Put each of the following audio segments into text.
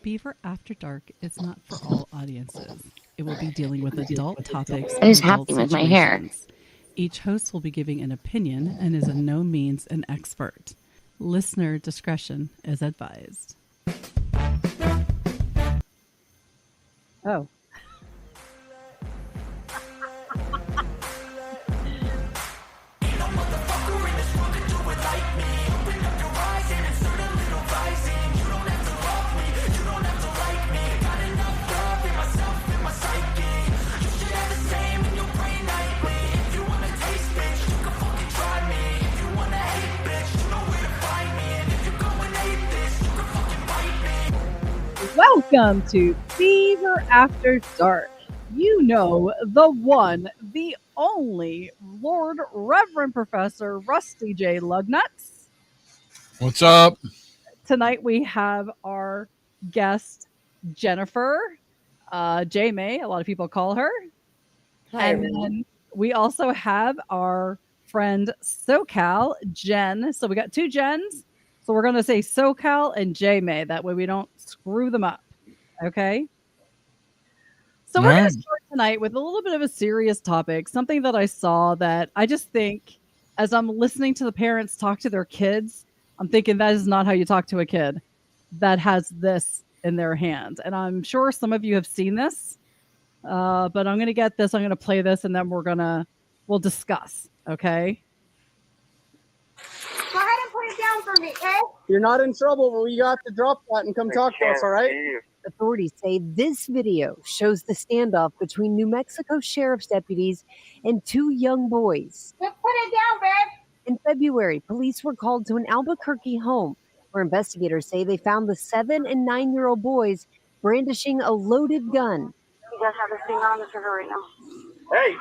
Beaver After Dark is not for all audiences. It will be dealing with adult topics What and is adult happening with my hair? situations. Each host will be giving an opinion and is in no means an expert. Listener discretion is advised. Oh. Welcome to Beaver After Dark. You know, the one, the only Lord Reverend Professor Rusty J. Lugnuts. What's up? Tonight we have our guest, Jennifer, J. May, a lot of people call her. Hi, And everyone. then we also have our friend SoCal, Jen. So we got two Jens. So we're going to say SoCal and J. May. That way we don't screw them up. Okay. So we're going to start tonight with a little bit of a serious topic, something that I saw that I just think as I'm listening to the parents talk to their kids, I'm thinking that is not how you talk to a kid that has this in their hand. And I'm sure some of you have seen this, but I'm going to get this. I'm going to play this and then we'll discuss. Okay. Go ahead and put it down for me, okay? You're not in trouble, but you got to drop that and come talk to us, all right? Authorities say this video shows the standoff between New Mexico sheriff's deputies and two young boys. Just put it down, babe. In February, police were called to an Albuquerque home where investigators say they found the 7 and 9-year-old boys brandishing a loaded gun. You guys have this thing on the trigger right now. Hey!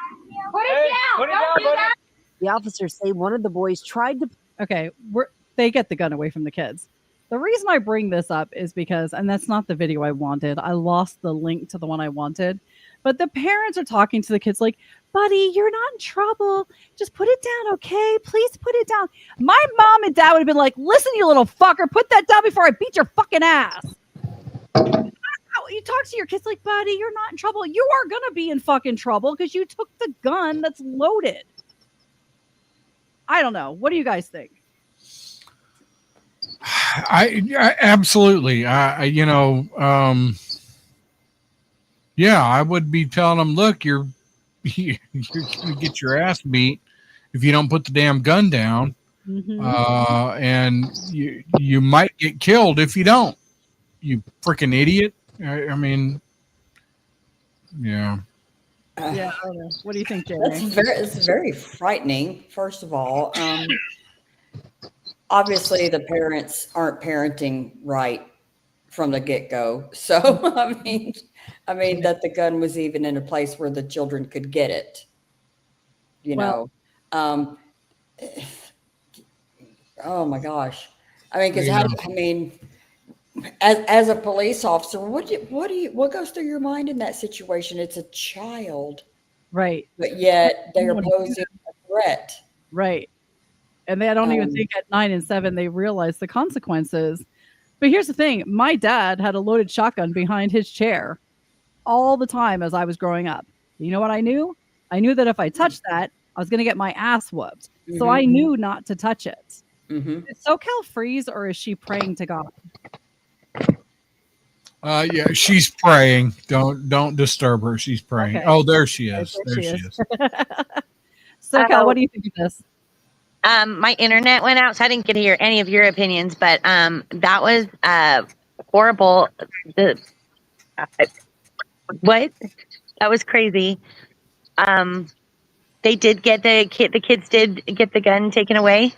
Put it down! Put it Don't down, do buddy. that! The officers say one of the boys tried to. Okay. They get the gun away from the kids. The reason I bring this up is because, and that's not the video I wanted. I lost the link to the one I wanted. But the parents are talking to the kids like, buddy, you're not in trouble. Just put it down, okay? Please put it down. My mom and dad would have been like, listen, you little fucker, put that down before I beat your fucking ass. You talk to your kids like, buddy, you're not in trouble. You are going to be in fucking trouble because you took the gun that's loaded. I don't know. What do you guys think? I absolutely. Yeah, I would be telling them, look, you're gonna get your ass beat if you don't put the damn gun down, and you might get killed if you don't. You freaking idiot! I mean, yeah. Yeah. I don't know. What do you think, Jamie? It's very frightening. First of all, obviously the parents aren't parenting right from the get-go. So I mean that the gun was even in a place where the children could get it. Oh my gosh. I mean, as a police officer, what goes through your mind in that situation? It's a child, right? But yet they are posing a threat, right? And they don't even think at 9 and 7 they realize the consequences. But here's the thing: my dad had a loaded shotgun behind his chair all the time as I was growing up. You know what I knew? I knew that if I touched that, I was going to get my ass whooped. So I knew not to touch it. Is SoCal freeze or is she praying to God? Yeah, she's praying. Don't disturb her. She's praying. Okay. Oh, there she is. There There she she is. is. SoCal, what do you think of this? My internet went out, so I didn't get to hear any of your opinions, but that was horrible. What? That was crazy. They did get the kids did get the gun taken away.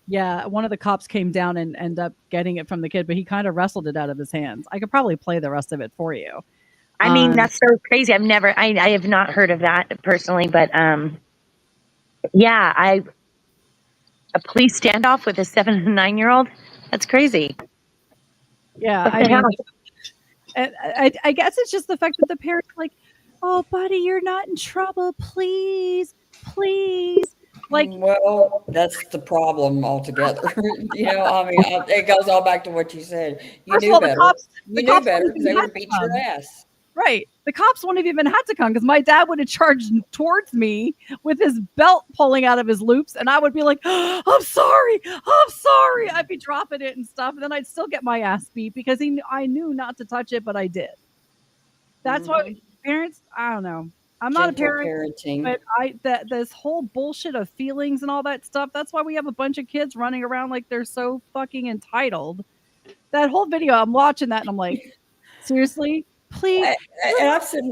Yeah, one of the cops came down and ended up getting it from the kid, but he kind of wrestled it out of his hands. I could probably play the rest of it for you. I mean, that's so crazy. I have not heard of that personally, but yeah, a police standoff with a 7 and 9-year-old. That's crazy. Yeah, I guess it's just the fact that the parents are like, oh, buddy, you're not in trouble. Please, please. Like, Well, that's the problem altogether. I mean, it goes all back to what you said. You first of knew all, the better. cops, You knew wouldn't better have because even they would had have to beat your come. ass. Right. The cops wouldn't have even had to come because my dad would have charged towards me with his belt pulling out of his loops, and I would be like, oh, I'm sorry. I'm sorry. I'd be dropping it and stuff. And then I'd still get my ass beat because I knew not to touch it, but I did. That's what parents, I don't know. I'm not a Gentle parent, parenting. but this whole bullshit of feelings and all that stuff, that's why we have a bunch of kids running around like they're so fucking entitled. That whole video, I'm watching that and I'm like, seriously? Please. And I've said,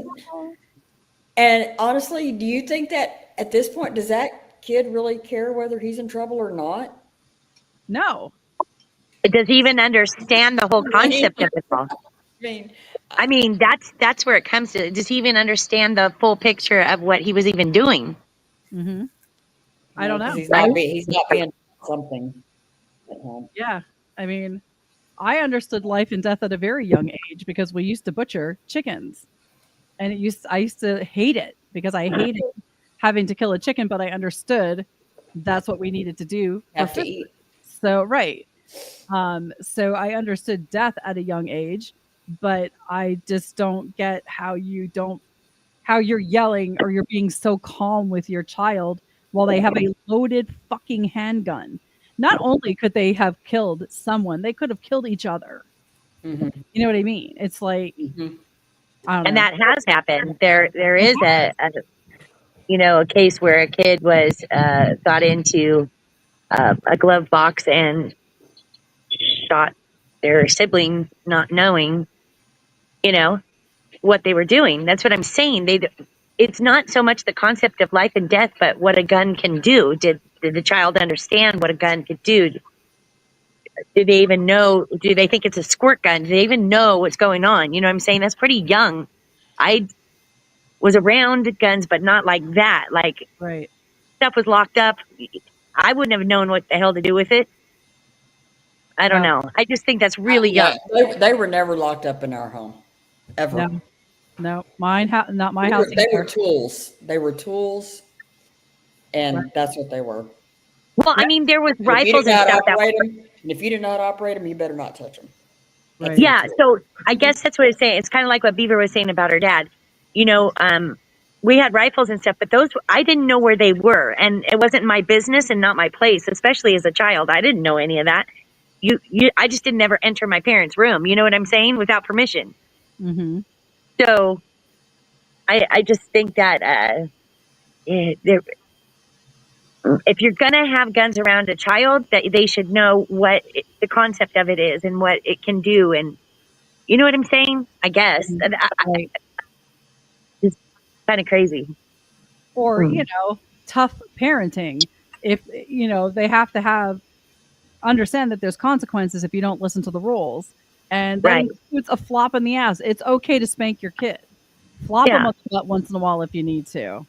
and honestly, do you think that at this point, does that kid really care whether he's in trouble or not? No. Does he even understand the whole concept of it all? mean, I mean, that's where it comes to. Does he even understand the full picture of what he was even doing? Mm-hmm. I don't know. He's Right? not being something at home. Yeah. I mean, I understood life and death at a very young age because we used to butcher chickens. And I used to hate it because I hated having to kill a chicken, but I understood that's what we needed to do for Have to food. eat. So right. So I understood death at a young age, but I just don't get how you're yelling or you're being so calm with your child while they have a loaded fucking handgun. Not only could they have killed someone, they could have killed each other. Mm-hmm. You know what I mean? It's like, Mm-hmm. I don't And know. that has happened. There is a case where a kid was got into a glove box and shot their sibling, not knowing, you know, what they were doing. That's what I'm saying. It's not so much the concept of life and death, but what a gun can do. Did the child understand what a gun could do? Do they even know? Do they think it's a squirt gun? Do they even know what's going on? You know what I'm saying? That's pretty young. I was around guns, but not like that. Like, Right. stuff was locked up. I wouldn't have known what the hell to do with it. I don't No. know. I just think that's really young. They were never locked up in our home, ever. No. Not my house They were either. tools. They were tools, and Right. that's what they were. Well, I Yep. mean, there was And if you rifles did and not stuff that operate them, and if you did not operate them, you better not touch them. Right. yeah, so I guess that's what it's saying. It's kind of like what Beaver was saying about her dad. You know, we had rifles and stuff, but those I didn't know where they were, and it wasn't my business and not my place. Especially as a child, I didn't know any of that. I just didn't ever enter my parents' room. You know what I'm saying? Without permission. Mm-hmm. So I just think that if you're gonna have guns around a child, that they should know what the concept of it is and what it can do, and you know what I'm saying? I guess Right. it's kind of crazy. Or, Mm. tough parenting. If, they have to understand that there's consequences if you don't listen to the rules. And that Right. includes a flop in the ass. It's okay to spank your kid. Flop them Yeah. on the butt once in a while if you need to.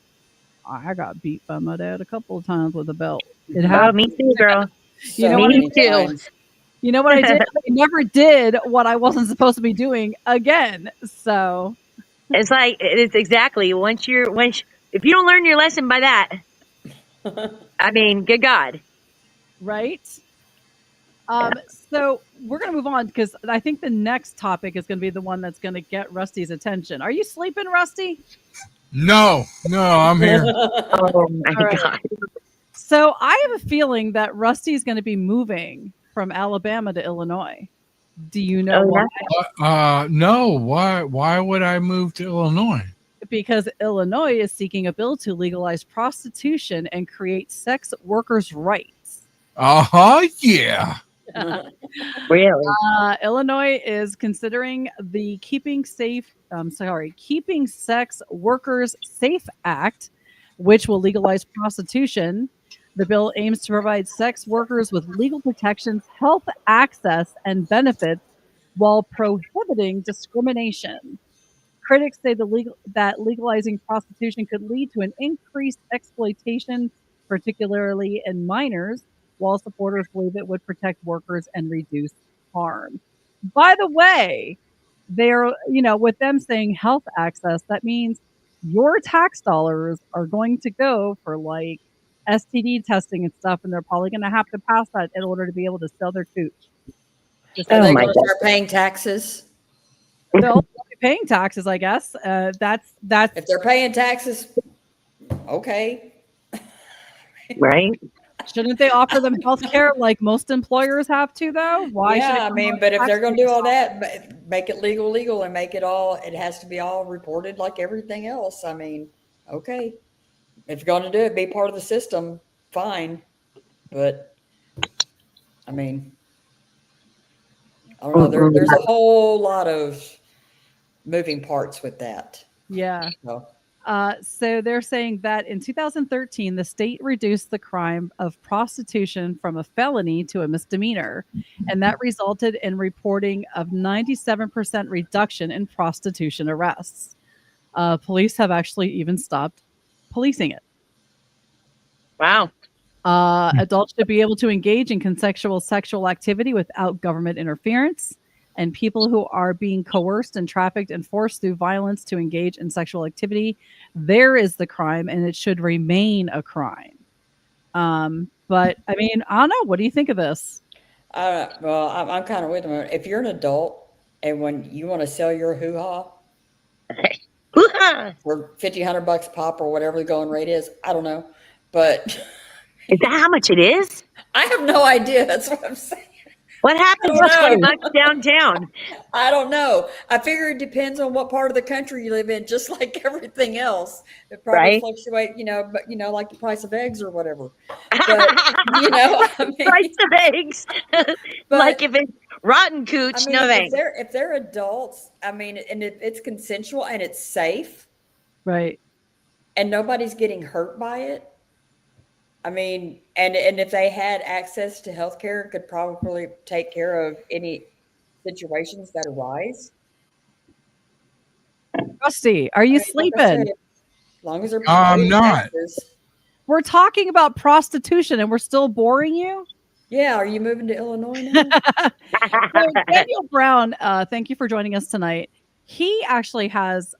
I got beat by my dad a couple of times with a belt. It Oh, happened. me too, girl. You know So what Me many too. times. You know what I did? I never did what I wasn't supposed to be doing again. So It's like it's exactly if you don't learn your lesson by that, I mean, good God. right. So we're gonna move on because I think the next topic is gonna be the one that's gonna get Rusty's attention. Are you sleeping, Rusty? No, I'm here. Oh my All right. God. So I have a feeling that Rusty is going to be moving from Alabama to Illinois. Do you know Oh, why? No. Why would I move to Illinois? Because Illinois is seeking a bill to legalize prostitution and create sex workers' rights. Yeah. Really? Illinois is considering the Keeping Sex Workers Safe Act, which will legalize prostitution. The bill aims to provide sex workers with legal protections, health access, and benefits while prohibiting discrimination. Critics say that legalizing prostitution could lead to an increased exploitation, particularly in minors, while supporters believe it would protect workers and reduce harm. By the way, with them saying health access, that means your tax dollars are going to go for like STD testing and stuff, and they're probably going to have to pass that in order to be able to sell their cooch. Are Oh they my going to God. start paying taxes? They'll be paying taxes, I guess. That's If they're paying taxes, okay. Right? shouldn't they offer them health care like most employers have to, though? Why should Yeah, it I come mean, out but of if they're going to do all taxpayers' that, make it legal, and make it all, it has to be all reported like everything else. I mean, okay. If you're going to do it, be part of the system, fine. But, I mean, I don't know. There's a whole lot of moving parts with that. Yeah. So, So they're saying that in 2013, the state reduced the crime of prostitution from a felony to a misdemeanor, and that resulted in reporting of 97% reduction in prostitution arrests. Police have actually even stopped policing it. Wow. Adults should be able to engage in consensual sexual activity without government interference. And people who are being coerced and trafficked and forced through violence to engage in sexual activity, there is the crime, and it should remain a crime. But I mean, I don't know. What do you think of this? well, I'm kind of with them. If you're an adult and when you want to sell your hoo-ha for $1,500 pop or whatever the going rate is, I don't know. But Is that how much it is? I have no idea. That's what I'm saying. What happens I at don't 20 know. bucks downtown? I don't know. I figure it depends on what part of the country you live in, just like everything else. It probably Right? fluctuate, but like the price of eggs or whatever. But I mean, Price of eggs. Like if it's rotten cooch, no if thanks. they're adults, I mean, and if it's consensual and it's safe Right. and nobody's getting hurt by it, I mean, and if they had access to healthcare, could probably take care of any situations that arise. Rusty, are you Like I sleeping? said, as long as they're I'm paying not. taxes. We're talking about prostitution, and we're still boring you. Yeah, are you moving to Illinois now? So Daniel Brown, thank you for joining us tonight. He actually has,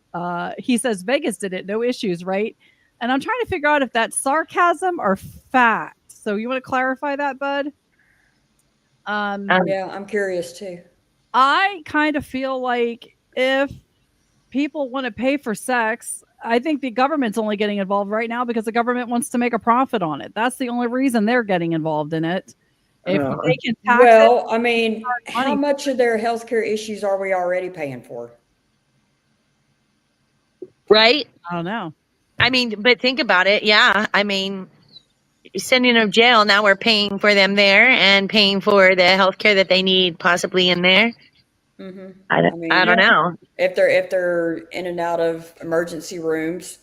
he says Vegas did it, no issues, right? And I'm trying to figure out if that's sarcasm or fact. So you want to clarify that, bud? Yeah, I'm curious too. I kind of feel like if people want to pay for sex, I think the government's only getting involved right now because the government wants to make a profit on it. That's the only reason they're getting involved in it. If they can tax Well, it, I mean, how money. much of their healthcare issues are we already paying for? Right? I don't know. I mean, but think about it. Yeah. I mean, sending them to jail, now we're paying for them there and paying for the health care that they need possibly in there. Mm-hmm. I don't know. If they're in and out of emergency rooms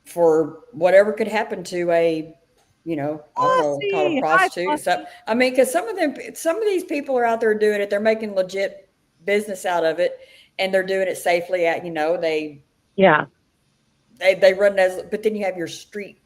for whatever could happen to a, I don't know, called a prostitute. So, I mean, because some of these people are out there doing it. They're making legit business out of it, and they're doing it safely. They run as, but then you have your street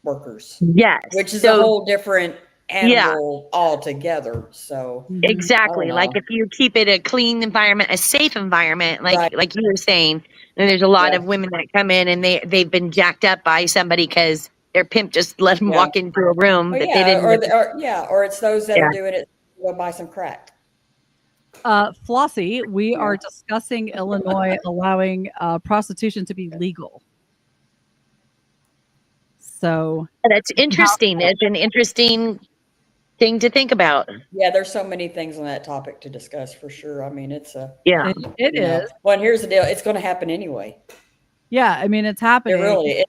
workers, Yes, which is a whole different animal altogether. So exactly. Like if you keep it a clean environment, a safe environment, like you were saying, and there's a lot of women that come in and they've been jacked up by somebody because their pimp just let them walk into a room that they didn't. Or it's those that are doing it to go buy some crack. Flossie, we are discussing Illinois allowing prostitution to be legal. So that's interesting. It's an interesting thing to think about. Yeah, there's so many things on that topic to discuss for sure. I mean, it's it is. Well, and here's the deal: it's going to happen anyway. Yeah, I mean, it's happening. It really is.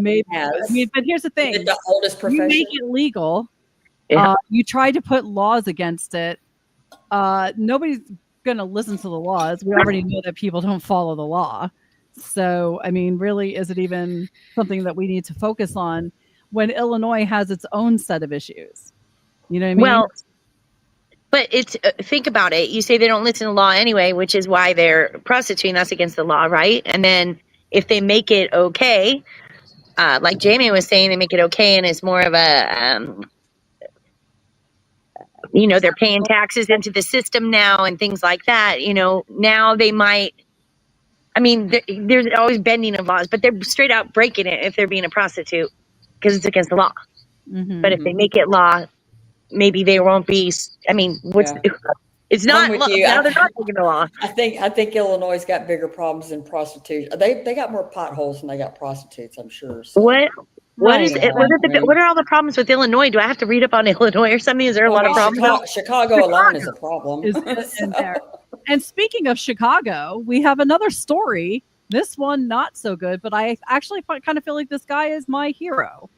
Maybe. I mean, but here's the thing: it's the oldest profession. You make it legal. You try to put laws against it. Nobody's going to listen to the laws. We already know that people don't follow the law. So, I mean, really, is it even something that we need to focus on when Illinois has its own set of issues? You know what I mean? Well, but it's think about it. You say they don't listen to law anyway, which is why they're prostituting. That's against the law, right? And then if they make it okay, like Jamie was saying, they make it okay, and it's more of a, they're paying taxes into the system now and things like that. Now they might. I mean, there's always bending of laws, but they're straight out breaking it if they're being a prostitute. because it's against the law. Mhm. But if they make it law, maybe they won't be. I mean, what's Yeah. it's I'm not with law, you. now they're not making the law. I think Illinois got bigger problems than prostitution. They got more potholes than they got prostitutes, I'm sure. So. What is Right. it? What are all the problems with Illinois? Do I have to read up on Illinois or something? Is there a Well, lot I of mean, problems? Chicago alone is a problem. Is in there. And speaking of Chicago, we have another story. This one not so good, but I actually kind of feel like this guy is my hero.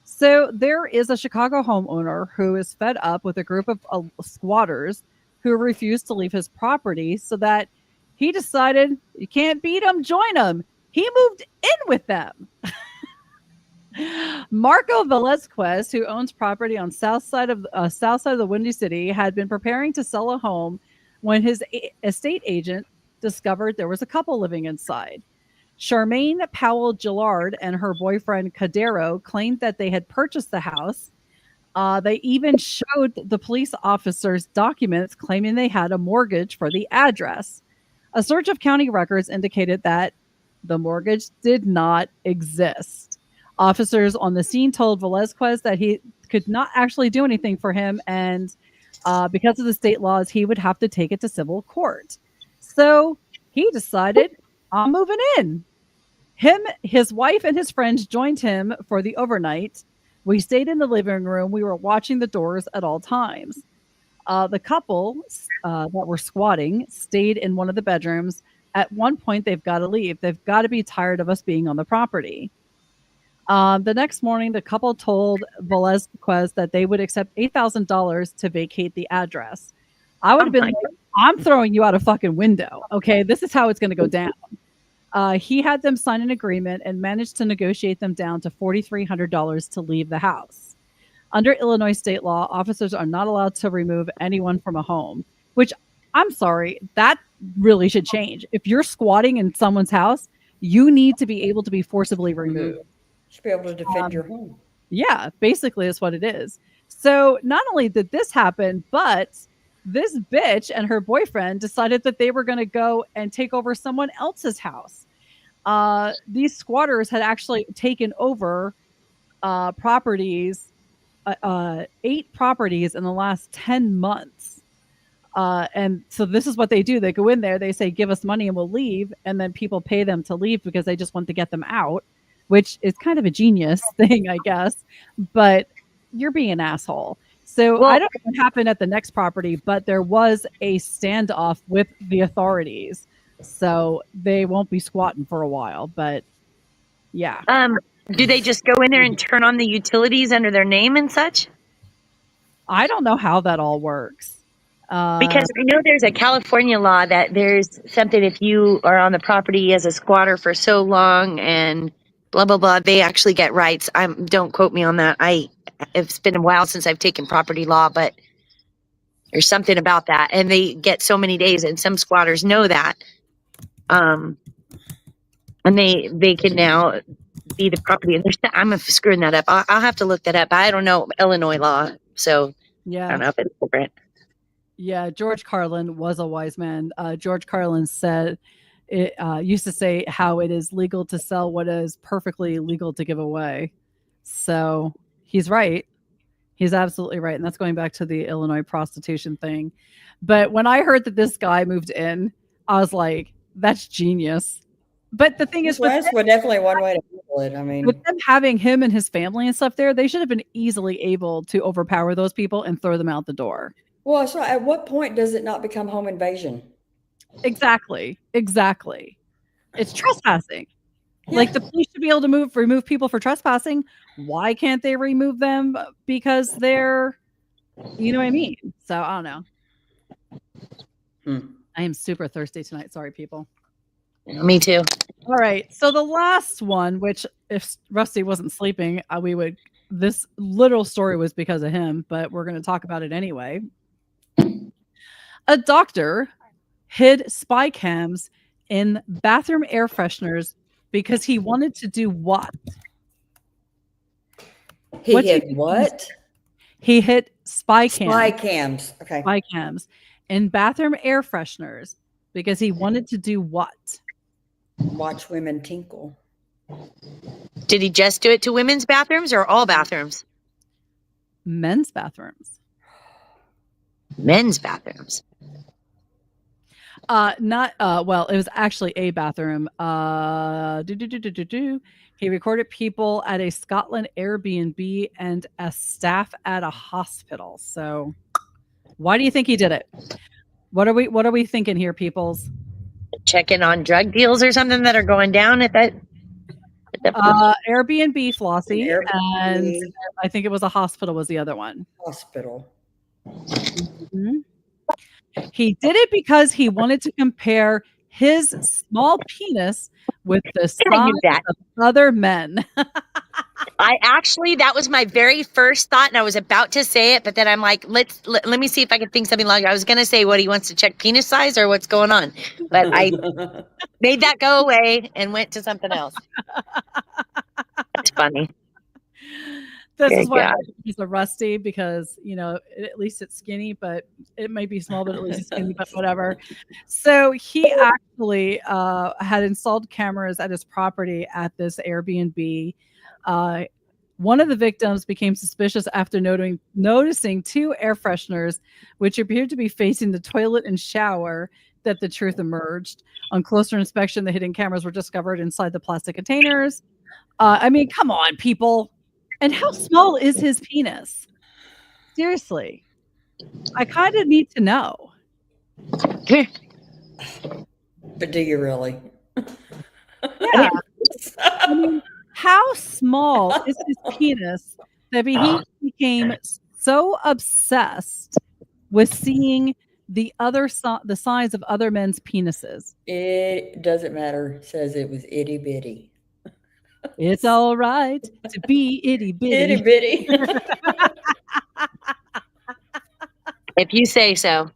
So there is a Chicago homeowner who is fed up with a group of squatters who refused to leave his property, so that he decided you can't beat them, join them. He moved in with them. Marco Velazquez, who owns property on south side of the Windy City, had been preparing to sell a home when his estate agent discovered there was a couple living inside. Charmaine Powell Gillard and her boyfriend Cadero claimed that they had purchased the house. They even showed the police officers documents claiming they had a mortgage for the address. A search of county records indicated that the mortgage did not exist. Officers on the scene told Velazquez that he could not actually do anything for him, and because of the state laws, he would have to take it to civil court. So he decided, I'm moving in. His wife, and his friends joined him for the overnight. We stayed in the living room. We were watching the doors at all times. The couple that were squatting stayed in one of the bedrooms. At one point, they've got to leave. They've got to be tired of us being on the property. The next morning, the couple told Velazquez that they would accept $8,000 to vacate the address. I would have been like, I'm throwing you out a fucking window. Okay, this is how it's going to go down. He had them sign an agreement and managed to negotiate them down to $4,300 to leave the house. Under Illinois state law, officers are not allowed to remove anyone from a home, which I'm sorry, that really should change. If you're squatting in someone's house, you need to be able to be forcibly removed. Should be able to defend your home. Yeah, basically is what it is. So not only did this happen, but this bitch and her boyfriend decided that they were going to go and take over someone else's house. These squatters had actually taken over properties, 8 properties in the last 10 months. And so this is what they do. They go in there, they say, give us money and we'll leave. And then people pay them to leave because they just want to get them out, which is kind of a genius thing, I guess. But you're being an asshole. So I don't know what happened at the next property, but there was a standoff with the authorities. So they won't be squatting for a while. But yeah. Do they just go in there and turn on the utilities under their name and such? I don't know how that all works. Because I know there's a California law that there's something if you are on the property as a squatter for so long and blah, blah, blah, they actually get rights. Don't quote me on that. It's been a while since I've taken property law, but there's something about that. And they get so many days, and some squatters know that. And they can now be the property. And I'm screwing that up. I'll have to look that up. I don't know Illinois law, so yeah. I don't know if it's different. Yeah, George Carlin was a wise man. George Carlin said, used to say how it is legal to sell what is perfectly legal to give away. So he's right. He's absolutely right. And that's going back to the Illinois prostitution thing. But when I heard that this guy moved in, I was like, that's genius. But the thing is, that's definitely one way to handle it. I mean, with them having him and his family and stuff there, they should have been easily able to overpower those people and throw them out the door. Well, so at what point does it not become home invasion? Exactly. It's trespassing. Yeah. Like the police should be able to remove people for trespassing. Why can't they remove them? Because they're, you know what I mean? So I don't know. I am super thirsty tonight. Sorry, people. Me too. All right. So the last one, which if Rusty wasn't sleeping, this literal story was because of him, but we're going to talk about it anyway. A doctor hid spy cams in bathroom air fresheners because he wanted to do what? He hid what? He hid spy cams. Spy cams. Okay. Spy cams in bathroom air fresheners because he wanted to do what? Watch women tinkle. Did he just do it to women's bathrooms or all bathrooms? Men's bathrooms. Men's bathrooms. Not well, it was actually a bathroom. He recorded people at a Scotland Airbnb and a staff at a hospital. So why do you think he did it? What are we thinking here, peoples? Checking on drug deals or something that are going down at that. Airbnb, Flossie, An Airbnb. and I think it was a hospital was the other one. Hospital. Mhm. He did it because he wanted to compare his small penis with the I knew size that. of other men. That was my very first thought, and I was about to say it, but then I'm like, let me see if I can think something longer. I was going to say what he wants to check penis size or what's going on, but I made that go away and went to something else. That's funny. This Good is why God. he's a rusty because, at least it's skinny, but it might be small, but at least it's skinny, but whatever. So he actually had installed cameras at his property at this Airbnb. One of the victims became suspicious after noticing 2 air fresheners, which appeared to be facing the toilet and shower, that the truth emerged. On closer inspection, the hidden cameras were discovered inside the plastic containers. I mean, come on, people. And how small is his penis? Seriously. I kind of need to know. But do you really? Yeah. I mean, how small is his penis that he became so obsessed with seeing the size of other men's penises? It doesn't matter. It says it was itty bitty. It's all right to be itty bitty. Itty bitty. If you say so.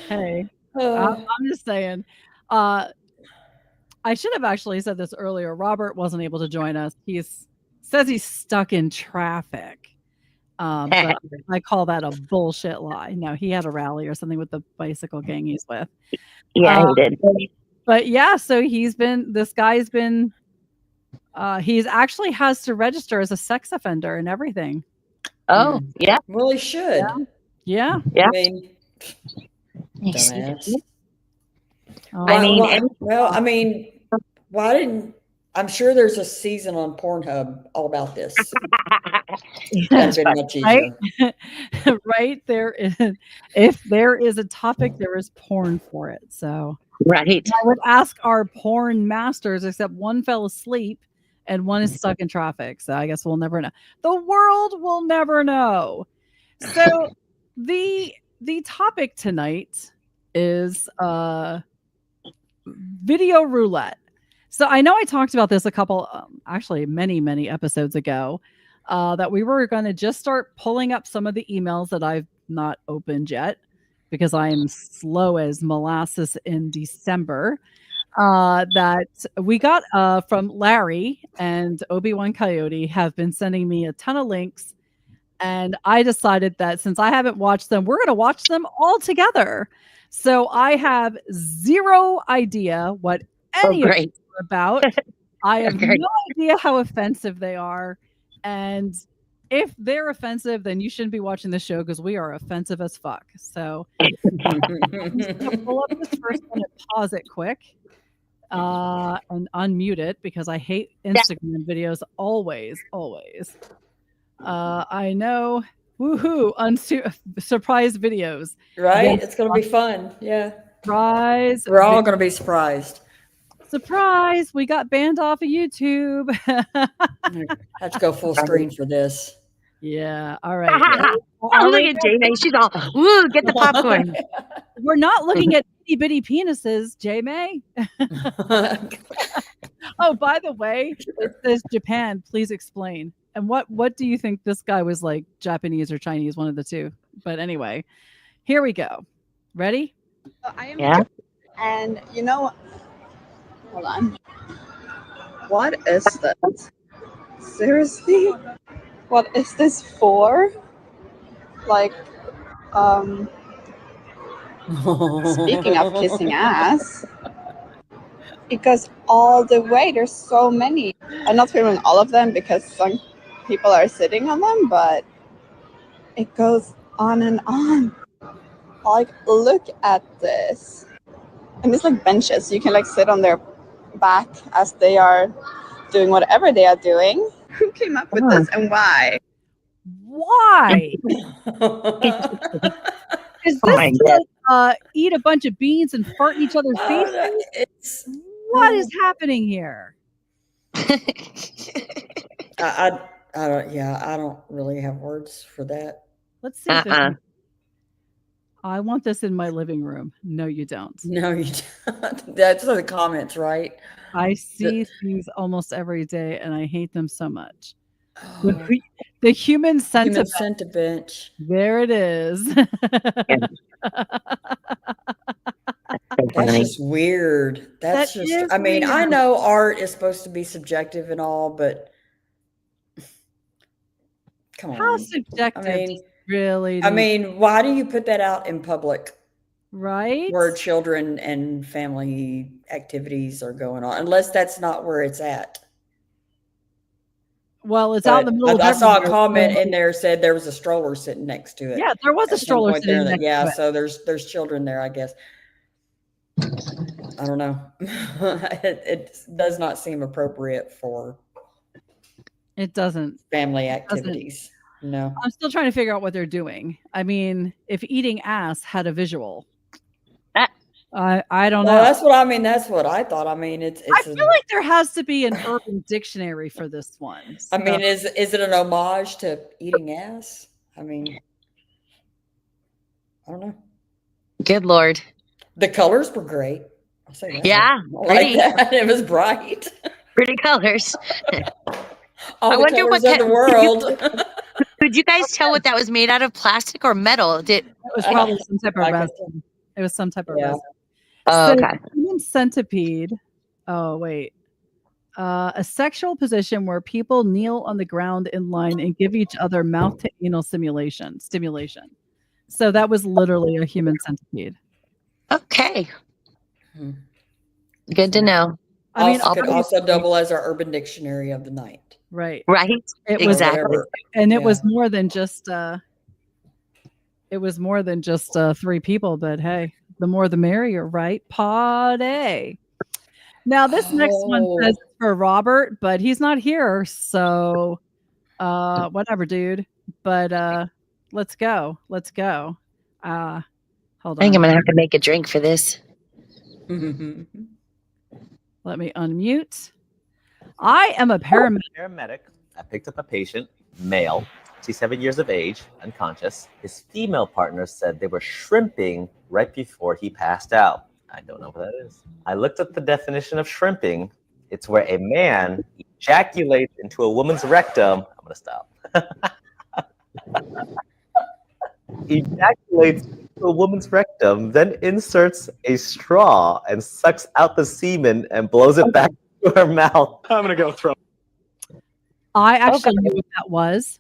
Hey, I'm just saying. I should have actually said this earlier. Robert wasn't able to join us. He says he's stuck in traffic. But I call that a bullshit lie. No, he had a rally or something with the bicycle gang he's with. Yeah, he did. But yeah, so this guy's been, he's actually has to register as a sex offender and everything. Oh, yeah. Well, he should. Yeah. Yeah. I mean, dumbass. Why didn't I'm sure there's a season on Pornhub all about this. That'd been much easier. Right there is, if there is a topic, there is porn for it. So right. I would ask our porn masters, except one fell asleep and one is stuck in traffic. So I guess we'll never know. The world will never know. So the topic tonight is video roulette. So I know I talked about this a couple, actually many episodes ago, that we were going to just start pulling up some of the emails that I've not opened yet because I am slow as molasses in December, that we got from Larry and Obi-Wan Coyote have been sending me a ton of links. And I decided that since I haven't watched them, we're going to watch them all together. So I have zero idea what any of them are about. I have no idea how offensive they are. And if they're offensive, then you shouldn't be watching the show because we are offensive as fuck. So I'm just going to pull up this first one and pause it quick and unmute it because I hate Instagram videos always. I know. Woohoo! Surprise videos. Right? Yes. It's going to be fun. Yeah. Surprise. We're all going to be surprised. Surprise. We got banned off of YouTube. Have to go full screen for this. Yeah. All right. Look at Jamie. She's all, woo, get the popcorn. We're not looking at itty bitty penises, Jamie. Oh, by the way, it says Japan. Please explain. And what do you think this guy was like, Japanese or Chinese, one of the two? But anyway, here we go. Ready? Yeah. And hold on. What is this? Seriously? What is this for? Like, speaking of kissing ass, because all the way there's so many I'm not filming all of them because some people are sitting on them, but it goes on and on. Like, look at this. And it's like benches. You can like sit on their back as they are doing whatever they are doing. Who came up with this and why? Why? Is Oh my this God. like eat a bunch of beans and fart in each other's faces? It's What is happening here? I don't. Yeah, I don't really have words for that. Let's see if this. Uh-uh. I want this in my living room. No, you don't. No, you don't. That's the comments, right? I see things almost every day, and I hate them so much. Oh, The human human sentiment. sentiment. There it is. That's just weird. That's That just. is I mean, I weird. know art is supposed to be subjective and all, but come How on. subjective? I mean, really? why do you put that out in public Right? where children and family activities are going on? Unless that's not where it's at. Well, it's out in the middle of I saw a everywhere, comment so- in there said there was a stroller sitting next to it. Yeah, there was a At some stroller point there, sitting next yeah, to it. so there's children there, I guess. I don't know. it does not seem appropriate for It doesn't. family activities. No. I'm still trying to figure out what they're doing. I mean, if eating ass had a visual, I don't know. Well, that's what I mean. That's what I thought. I mean, it's I feel like there has to be an urban dictionary for this one. I mean, is it an homage to eating ass? I mean, I don't know. Good Lord. The colors were great. I'll say that. Yeah, I pretty. like that. It was bright. Pretty colors. All I the wonder colors what of the world. Could you guys tell what that was made out of? Plastic or metal? It was probably some type of Like resin. It was some type of Yeah. resin. Oh, So, okay. human centipede. Oh, wait. A sexual position where people kneel on the ground in line and give each other mouth to anal stimulation. So that was literally a human centipede. Okay. Hmm. Good to know. I mean, could also obviously- double as our urban dictionary of the night. right. Right? It was, Exactly. Whatever. and it Yeah. was more than just three people, but hey, the more the merrier, right? Party. Now this next one says it's for Robert, but he's not here, so whatever, dude. But let's go. Hold I on. think I'm gonna have to make a drink for this. Let me unmute. I am a paramedic. Paramedic. I picked up a patient, male, 67 years of age, unconscious. His female partner said they were shrimping right before he passed out. I don't know what that is. I looked up the definition of shrimping. It's where a man ejaculates into a woman's rectum. I'm going to stop. Ejaculates into a woman's rectum, then inserts a straw and sucks out the semen and blows it back to her mouth. I'm going to go throw. I actually God. knew what that was.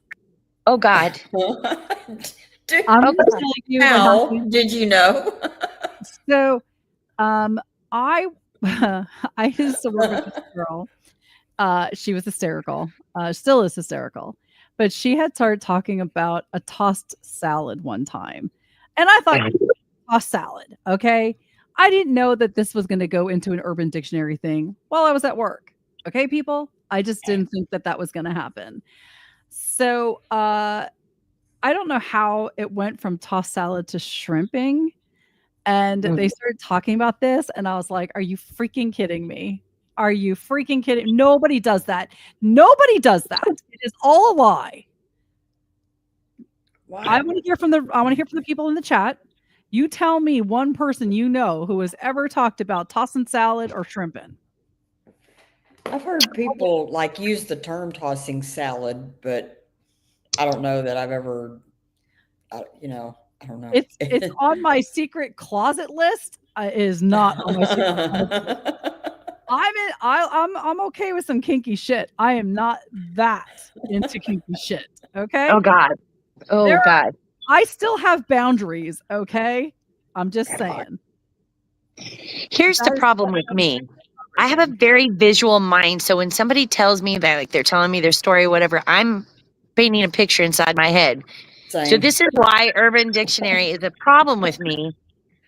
Oh God. Dude, I'm Okay. just telling you what how happened. did you know? So, I I used to work with this girl. She was hysterical. Still is hysterical. But she had started talking about a tossed salad one time. And I thought, tossed salad, okay? I didn't know that this was going to go into an Urban Dictionary thing while I was at work. Okay, people? I just didn't think that that was going to happen. So, I don't know how it went from tossed salad to shrimping. And they started talking about this, and I was like, are you freaking kidding me? Are you freaking kidding? Nobody does that. Nobody does that. It is all a lie. Wow. I want to hear from the people in the chat. You tell me one person you know who has ever talked about tossing salad or shrimping. I've heard people like use the term tossing salad, but I don't know that I've ever, I don't know. It's on my secret closet list. It is not on my secret closet list. I'm okay with some kinky shit. I am not that into kinky shit. Okay. Oh God. Oh God. I still have boundaries. Okay. I'm just saying. Here's the problem with me. I have a very visual mind. So when somebody tells me that, like they're telling me their story, whatever, I'm painting a picture inside my head. So Same. this is why Urban Dictionary is a problem with me,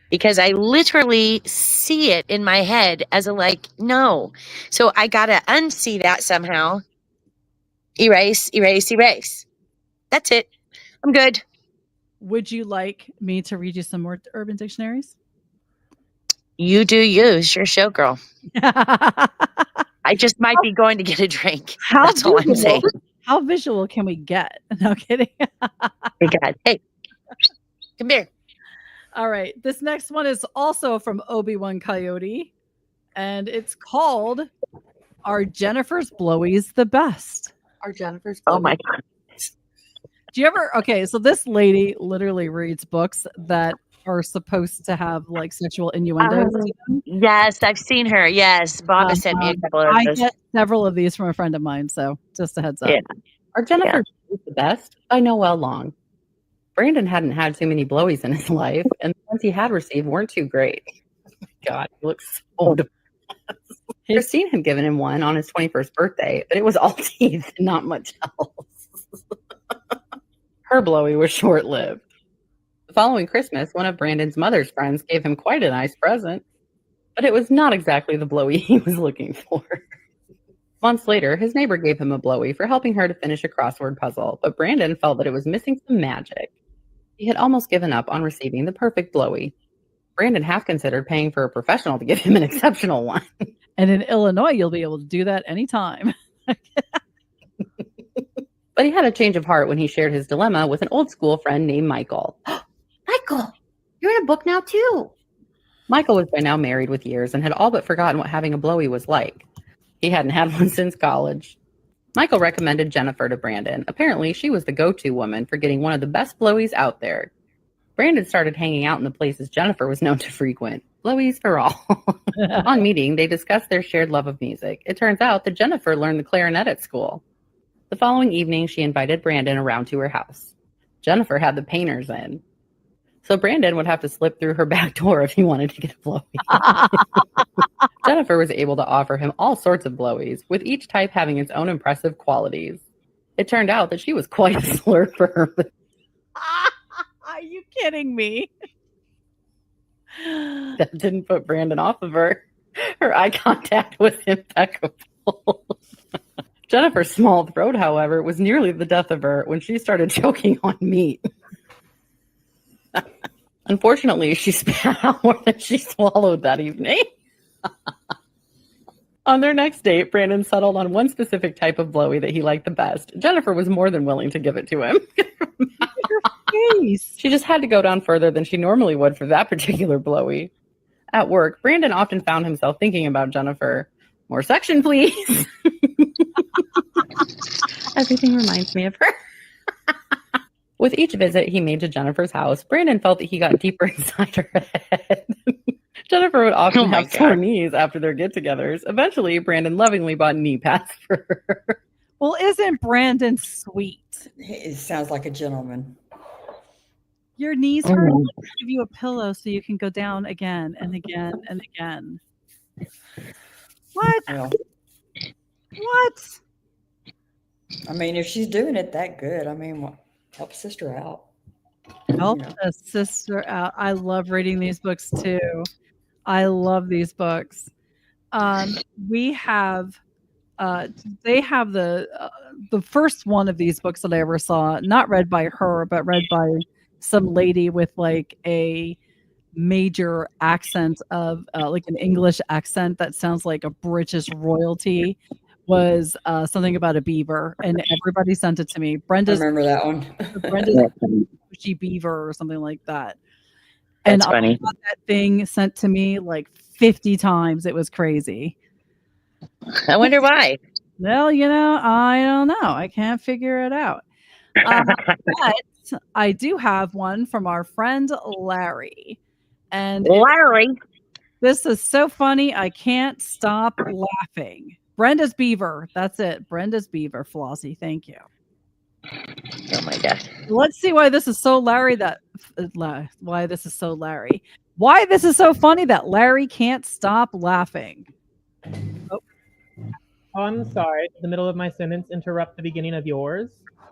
because I literally see it in my head as a like, no. So I got to unsee that somehow. Erase, erase, erase. That's it. I'm good. Would you like me to read you some more Urban Dictionaries? You do you. It's your show, girl. I just might be going to get a drink. How That's all I'm visual? saying. How visual can we get? No kidding. Hey, God. Hey, come here. All right. This next one is also from Obi-Wan Coyote, and it's called Are Jennifer's Blowies the Best? Are Jennifer's Oh, my God. Do you ever? Okay, so this lady literally reads books that are supposed to have like sexual innuendos. to them. Yes, I've seen her. Yes, Bob has sent me a couple of I those. get several of these from a friend of mine, so just a heads up. Yeah. Are Jennifer's Blowies the best? By Noel Long. Brandon hadn't had too many blowies in his life, and the ones he had received weren't too great. God, he looks so depressed. Christine had given him one on his 21st birthday, but it was all teeth and not much else. Her blowy was short-lived. The following Christmas, one of Brandon's mother's friends gave him quite a nice present, but it was not exactly the blowy he was looking for. Months later, his neighbor gave him a blowy for helping her to finish a crossword puzzle, but Brandon felt that it was missing some magic. He had almost given up on receiving the perfect blowy. Brandon half considered paying for a professional to give him an exceptional one. And in Illinois, you'll be able to do that anytime. But he had a change of heart when he shared his dilemma with an old school friend named Michael. Michael, you're in a book now too. Michael was by now married with years and had all but forgotten what having a blowy was like. He hadn't had one since college. Michael recommended Jennifer to Brandon. Apparently, she was the go-to woman for getting one of the best blowies out there. Brandon started hanging out in the places Jennifer was known to frequent. Blowies for all. On meeting, they discussed their shared love of music. It turns out that Jennifer learned the clarinet at school. The following evening, she invited Brandon around to her house. Jennifer had the painters in, so Brandon would have to slip through her back door if he wanted to get a blowy. Jennifer was able to offer him all sorts of blowies, with each type having its own impressive qualities. It turned out that she was quite a slurper. Are you kidding me? That didn't put Brandon off of her. Her eye contact was impeccable. Jennifer's small throat, however, was nearly the death of her when she started choking on meat. Unfortunately, she spat out more than she swallowed that evening. On their next date, Brandon settled on one specific type of blowy that he liked the best. Jennifer was more than willing to give it to him. She just had to go down further than she normally would for that particular blowy. At work, Brandon often found himself thinking about Jennifer. More section, please. Everything reminds me of her. With each visit he made to Jennifer's house, Brandon felt that he got deeper inside her head. Jennifer would often have sore knees after their get-togethers. Eventually, Brandon lovingly bought knee pads for her. Well, isn't Brandon sweet? It sounds like a gentleman. Your knees hurt. Let's give you a pillow so you can go down again and again and again. What? Well, What? I mean, if she's doing it that good, I mean, help a sister out. Help a sister out. I love reading these books too. I love these books. We have, they have the first one of these books that I ever saw, not read by her, but read by some lady with like a major accent of like an English accent that sounds like a British royalty. Was something about a beaver, and everybody sent it to me. Brenda's, I remember that one. Brenda's bushy beaver or something like that. That's and funny. I got that thing sent to me like 50 times. It was crazy. I wonder why. Well, I don't know. I can't figure it out. But I do have one from our friend Larry. And Larry. This is so funny. I can't stop laughing. Brenda's beaver. That's it. Brenda's beaver, Flossie. Thank you. Oh my gosh. Let's see why this is so Larry why this is so Larry. Why this is so funny that Larry can't stop laughing. Oh, I'm sorry. Did the middle of my sentence interrupt the beginning of yours?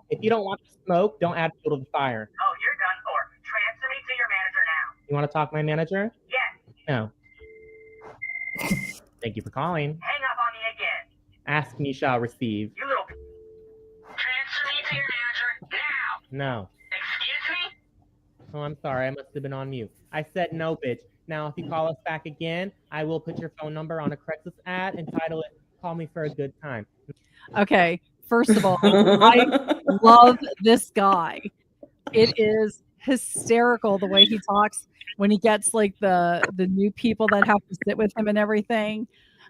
If you don't want to smoke, don't add fuel to the fire. Oh, you're done for. Transfer me to your manager now. You want to talk to my manager? Yes. No. Thank you for calling. Hang up on me again. Ask me shall receive. You little. Transfer me to your manager now. No. Excuse me? Oh, I'm sorry. I must have been on mute. I said no, bitch. Now, if you call us back again, I will put your phone number on a Craigslist ad and title it "Call Me for a Good Time." Okay, first of all, I love this guy. It is hysterical the way he talks when he gets like the new people that have to sit with him and everything.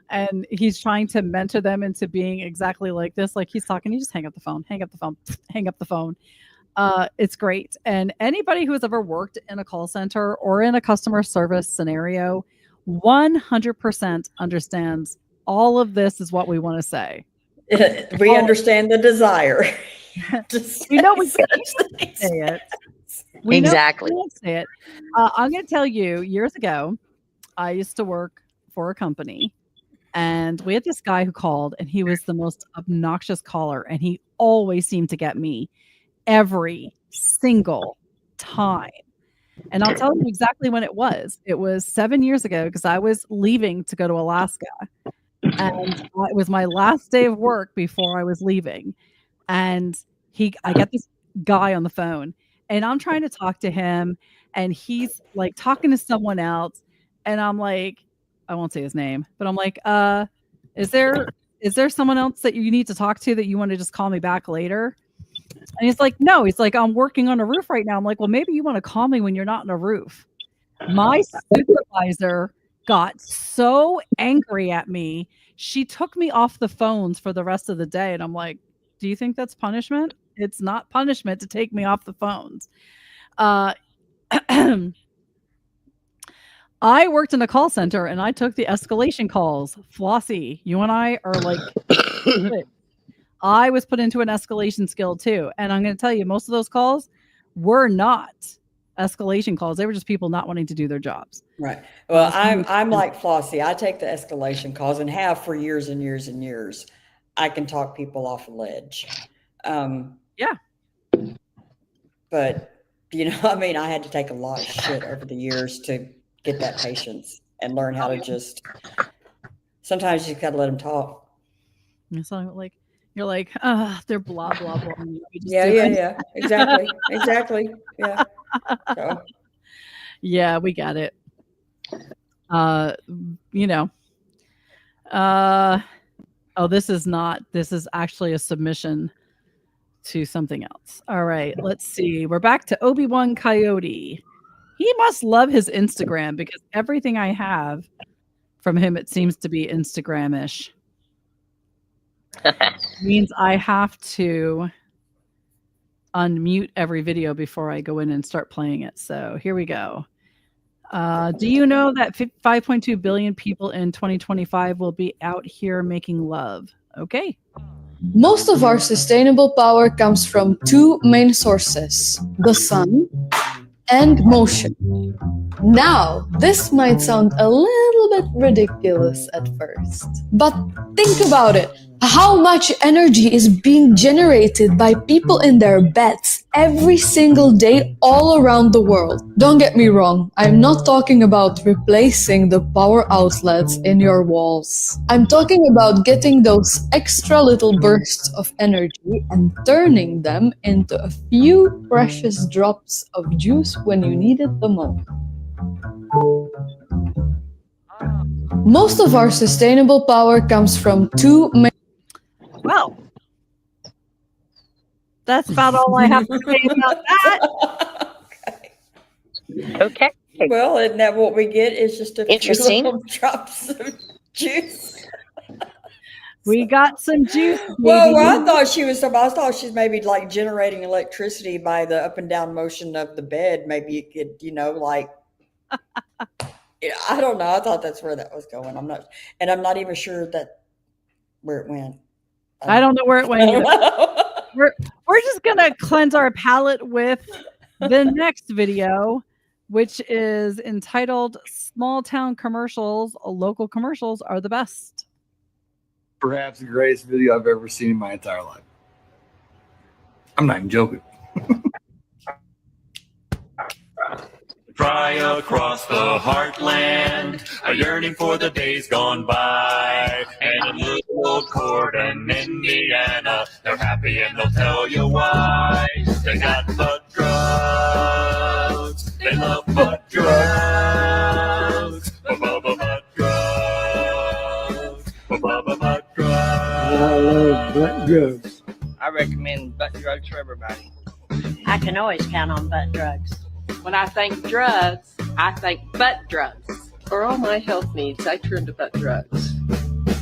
And he's trying to mentor them into being exactly like this. Like he's talking, you just hang up the phone, hang up the phone, hang up the phone. It's great. And anybody who has ever worked in a call center or in a customer service scenario 100% understands all of this is what we want to say. We understand the desire. We know we can't say it. We Exactly. know we can't say it. I'm going to tell you, years ago, I used to work for a company, and we had this guy who called, and he was the most obnoxious caller, and he always seemed to get me every single time. And I'll tell you exactly when it was. It was 7 years ago because I was leaving to go to Alaska. And it was my last day of work before I was leaving. And I get this guy on the phone, and I'm trying to talk to him, and he's like talking to someone else. And I'm like, I won't say his name, but I'm like, is there someone else that you need to talk to that you want to just call me back later? And he's like, no, he's like, I'm working on a roof right now. I'm like, well, maybe you want to call me when you're not on a roof. My supervisor got so angry at me. She took me off the phones for the rest of the day. And I'm like, do you think that's punishment? It's not punishment to take me off the phones. I worked in a call center and I took the escalation calls. Flossie, you and I are like, I was put into an escalation skill too. And I'm going to tell you, most of those calls were not escalation calls. They were just people not wanting to do their jobs. Right. Well, I'm like Flossie. I take the escalation calls and have for years and years and years. I can talk people off a ledge. Yeah. But, I mean, I had to take a lot of shit over the years to get that patience and learn how to just, sometimes you got to let them talk. So like, you're like, they're blah, blah, blah. Yeah. Exactly. Yeah. So. Yeah, we got it. This is actually a submission to something else. All right, let's see. We're back to Obi-Wan Coyote. He must love his Instagram because everything I have from him, it seems to be Instagram-ish. Means I have to unmute every video before I go in and start playing it. So here we go. Do you know that 5.2 billion people in 2025 will be out here making love? Okay. Most of our sustainable power comes from two main sources, the sun and motion. Now, this might sound a little bit ridiculous at first, but think about it. How much energy is being generated by people in their beds every single day all around the world? Don't get me wrong, I'm not talking about replacing the power outlets in your walls. I'm talking about getting those extra little bursts of energy and turning them into a few precious drops of juice when you need it the most. Most of our sustainable power comes from two main... Well, that's about all I have to say about that. Okay. Well, isn't that what we get? Is just a Interesting. few little drops of juice. We got some juice. Well, I thought she's maybe like generating electricity by the up and down motion of the bed. Maybe it could, like, I don't know. I thought that's where that was going. I'm not even sure where it went. I don't know where it went either. We're just gonna cleanse our palate with the next video, which is entitled "Small Town Commercials. Local commercials are the best." perhaps the greatest video I've ever seen in my entire life. I'm not even joking. Fly across the heartland, a yearning for the days gone by. And in little Corden, Indiana, they're happy and they'll tell you why. They got butt drugs, they love butt drugs, butt drugs, butt drugs. I love butt drugs. I recommend butt drugs for everybody. I can always count on butt drugs. When I think drugs, I think butt drugs. For all my health needs, I turn to butt drugs.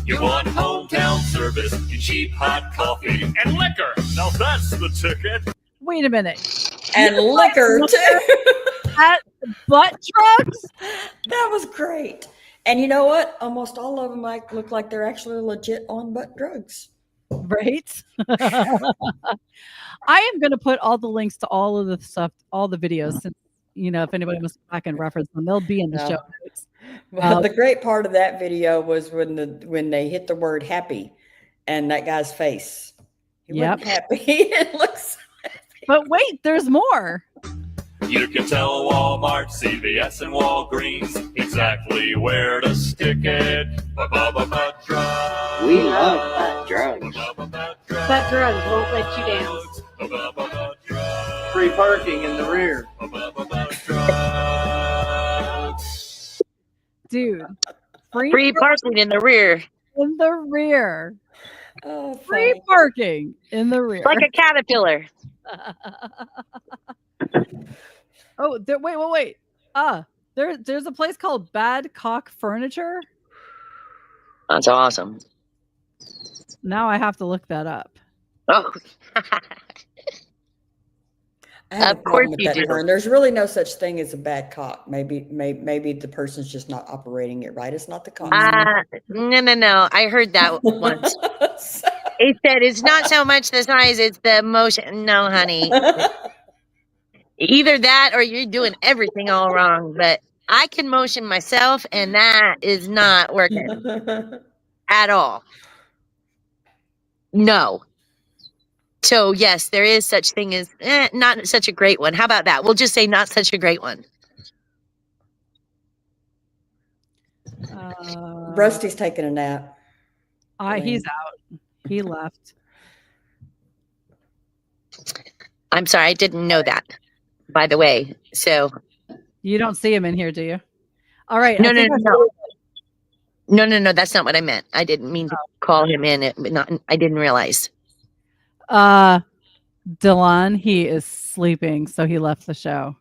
You want hometown service, you cheap hot coffee, and liquor. Now that's the ticket. Wait a minute. And liquor, too. At butt drugs? That was great. And you know what? Almost all of them look like they're actually legit on butt drugs. Right? I am going to put all the links to all of the stuff, all the videos, since, if anybody wants to go back and reference them, they'll be in the show notes. Well, the great part of that video was when they hit the word happy and that guy's face. He wasn't happy. It looks But wait, there's more. You can tell Walmart, CVS, and Walgreens exactly where to stick it. Butt drugs. We love butt drugs. Butt drugs won't let you down. Free parking in the rear. Dude. Free parking in the rear. In the rear. Oh, free parking in the rear. Like a caterpillar. Oh, wait. There's a place called Bad Cock Furniture. That's awesome. Now I have to look that up. Oh. I have Of a problem course with you that do. term. There's really no such thing as a bad cock. Maybe the person's just not operating it right. It's not the cock. No. I heard that once. It said it's not so much the size, it's the motion. No, honey. Either that or you're doing everything all wrong. But I can motion myself, and that is not working at all. No. So, yes, there is such thing as not such a great one. How about that? We'll just say not such a great one. Rusty's taking a nap. He's out. He left. I'm sorry, I didn't know that, by the way. So you don't see him in here, do you? All right. No. No, that's not what I meant. I didn't mean to call him in. I didn't realize. Delon, he is sleeping, so he left the show.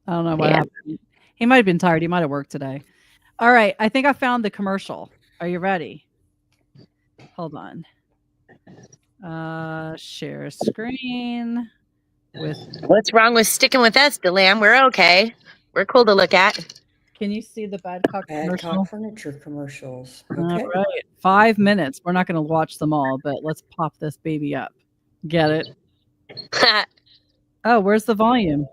I don't know what happened. He might have been tired. He might have worked today. All right. I think I found the commercial. Are you ready? Hold on. Share screen with. What's wrong with sticking with us, DeLam? We're okay. We're cool to look at. Can you see the Bad Cock commercial? Cock Furniture commercials. Okay. All right. 5 minutes. We're not going to watch them all, but let's pop this baby up. Get it? Oh, where's the volume?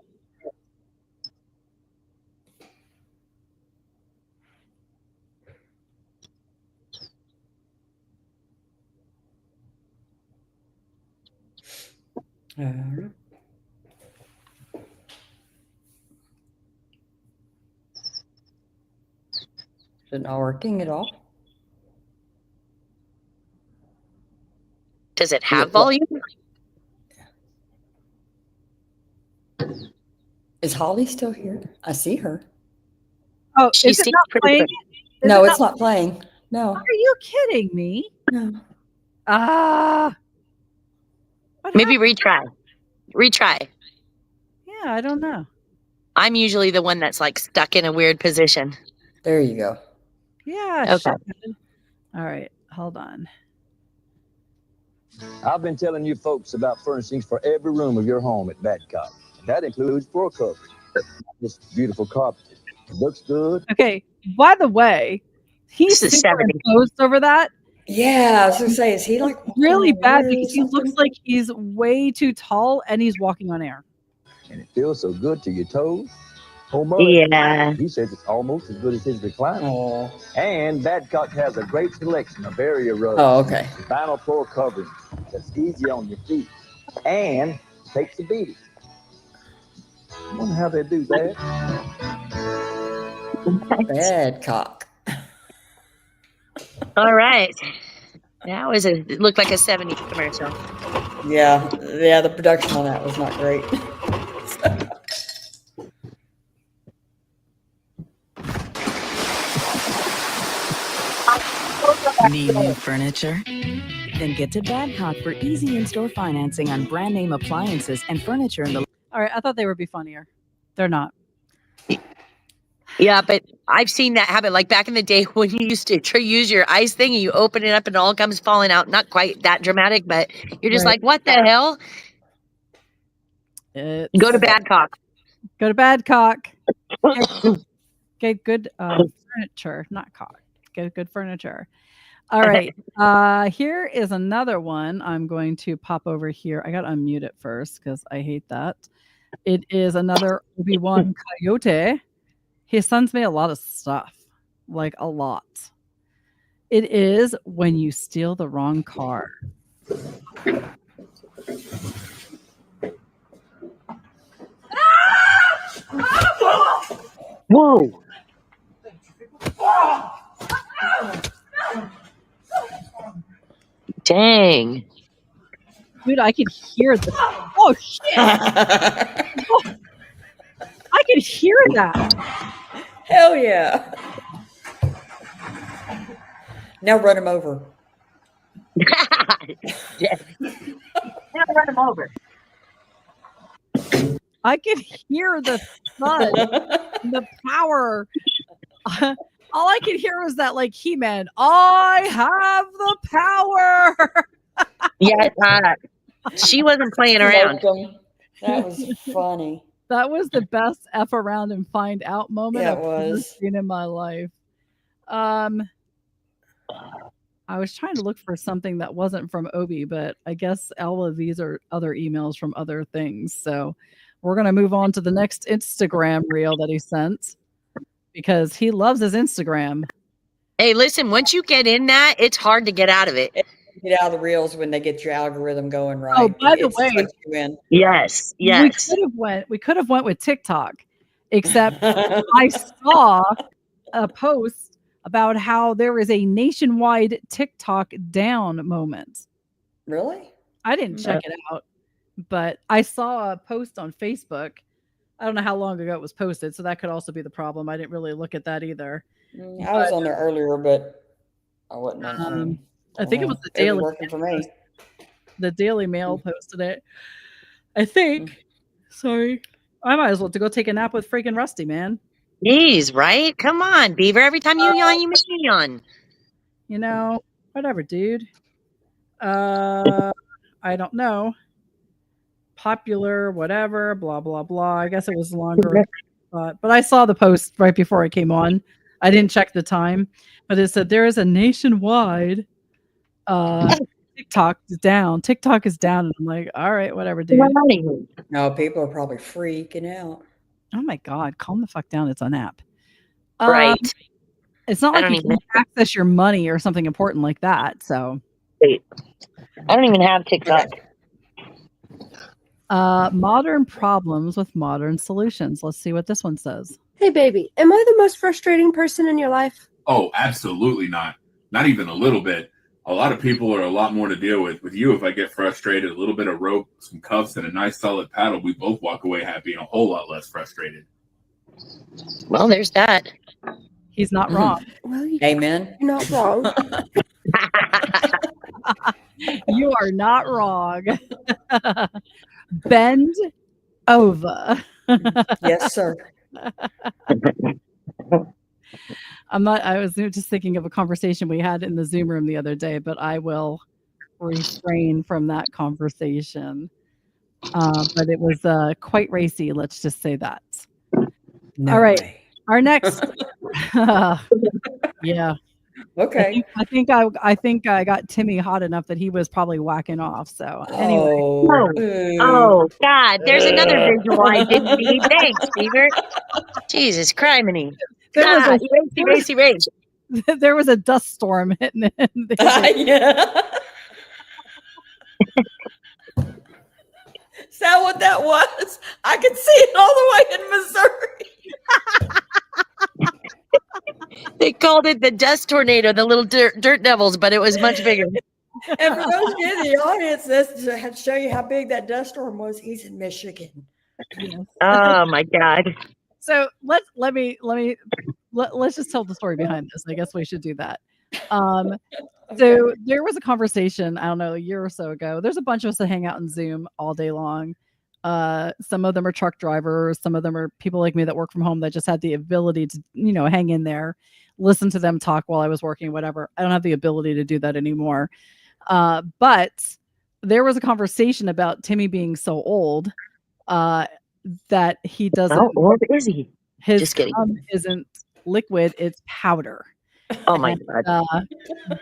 Is it not working at all? Does it have volume? Is Holly still here? I see her. Oh, She is it seems not pretty playing? good. No, it's not playing. No. Are you kidding me? No. Maybe retry. Retry. Yeah, I don't know. I'm usually the one that's like stuck in a weird position. There you go. Yeah. Okay. Shit. All right. Hold on. I've been telling you folks about furnishings for every room of your home at Badcock. That includes floor covers. This beautiful carpet. It looks good. Okay. By the way, he's This is superimposed over that. Yeah, I was gonna say, is he like Really bad weird or because he looks something? like he's way too tall and he's walking on air. And it feels so good to your toes. Home Yeah. He says it's almost as good as his recliner. Oh. And Badcock has a great selection of area rugs. Oh, okay. Vinyl floor covering that's easy on your feet and takes the beating. I wonder how they do that. Badcock. All right. That was it looked like a 70s commercial. Yeah, the production on that was not great. Need new furniture? Then get to Badcock for easy in-store financing on brand name appliances and furniture in the... All right, I thought they would be funnier. They're not. Yeah, but I've seen that happen. Like back in the day when you used to use your ice thing and you open it up and it all comes falling out. Not quite that dramatic, but you're just Right. like, what the hell? Go to Badcock. Go to Badcock. Get good furniture, not cock. Get good furniture. All right. Here is another one. I'm going to pop over here. I got to unmute it first because I hate that. It is another Obi-Wan Coyote. His sons made a lot of stuff, like a lot. It is When You Steal the Wrong Car. Whoa. Dang. Dude, I could hear the... Oh, shit. Oh, I could hear that. Hell yeah. Now run him over. Yeah. Now run him over. I could hear the thud, the power. All I could hear was that, like, He-Man, I have the power. Yeah, she wasn't playing around. That was funny. That was the best F around and find out moment Yeah, I've it ever was. seen in my life. I was trying to look for something that wasn't from Obi, but I guess all of these are other emails from other things. So we're going to move on to the next Instagram reel that he sent because he loves his Instagram. Hey, listen, once you get in that, it's hard to get out of it. Get out of the reels when they get your algorithm going right. Oh, by the It way, sucks you in. Yes, we yes. could have went with TikTok, except I saw a post about how there is a nationwide TikTok down moment. Really? I didn't check it out, but I saw a post on Facebook. I don't know how long ago it was posted, so that could also be the problem. I didn't really look at that either. I was on there earlier, but I wasn't on. I mean, I think it was the it Daily working for me. The Daily Mail posted it. I think. Sorry. I might as well go take a nap with freaking Rusty, man. Jeez, right? Come on, Beaver. Every time you yawn, you make me yawn. You know, whatever, dude. I don't know. Popular, whatever, blah, blah, blah. I guess it was longer. But I saw the post right before I came on. I didn't check the time, but it said there is a nationwide TikTok is down. TikTok is down. And I'm like, all right, whatever, dude. No, people are probably freaking out. Oh my God, calm the fuck down. It's an app. Right. It's not I like don't you even- can access your money or something important like that. So Wait. I don't even have TikTok. modern problems with modern solutions. Let's see what this one says. Hey, baby, am I the most frustrating person in your life? Oh, absolutely not. Not even a little bit. A lot of people are a lot more to deal with. With you, if I get frustrated, a little bit of rope, some cuffs, and a nice solid paddle, we both walk away happy and a whole lot less frustrated. Well, there's that. He's not wrong. Well, Amen. You're not wrong. You are not wrong. Bend over. Yes, sir. I was just thinking of a conversation we had in the Zoom room the other day, but I will refrain from that conversation. But it was quite racy, let's just say that. No All right. way. Our next yeah. Okay. I think I got Timmy hot enough that he was probably whacking off. So anyway. Oh, God. There's another visual I didn't need. Thanks, Beaver. Jesus criminy. There was a Erase. there was a dust storm hitting it. Yeah. Is that what that was? I could see it all the way in Missouri. They called it the dust tornado, the little dirt devils, but it was much bigger. And for those of you in the audience, this to show you how big that dust storm was. He's in Michigan. Yes. Oh my God. So let's just tell the story behind this. I guess we should do that. So there was a conversation, I don't know, a year or so ago. There's a bunch of us that hang out in Zoom all day long. Some of them are truck drivers, some of them are people like me that work from home that just had the ability to, hang in there, listen to them talk while I was working, whatever. I don't have the ability to do that anymore. But there was a conversation about Timmy being so old that he doesn't. How old is he? His Just kidding. cum isn't liquid, it's powder. Oh my God.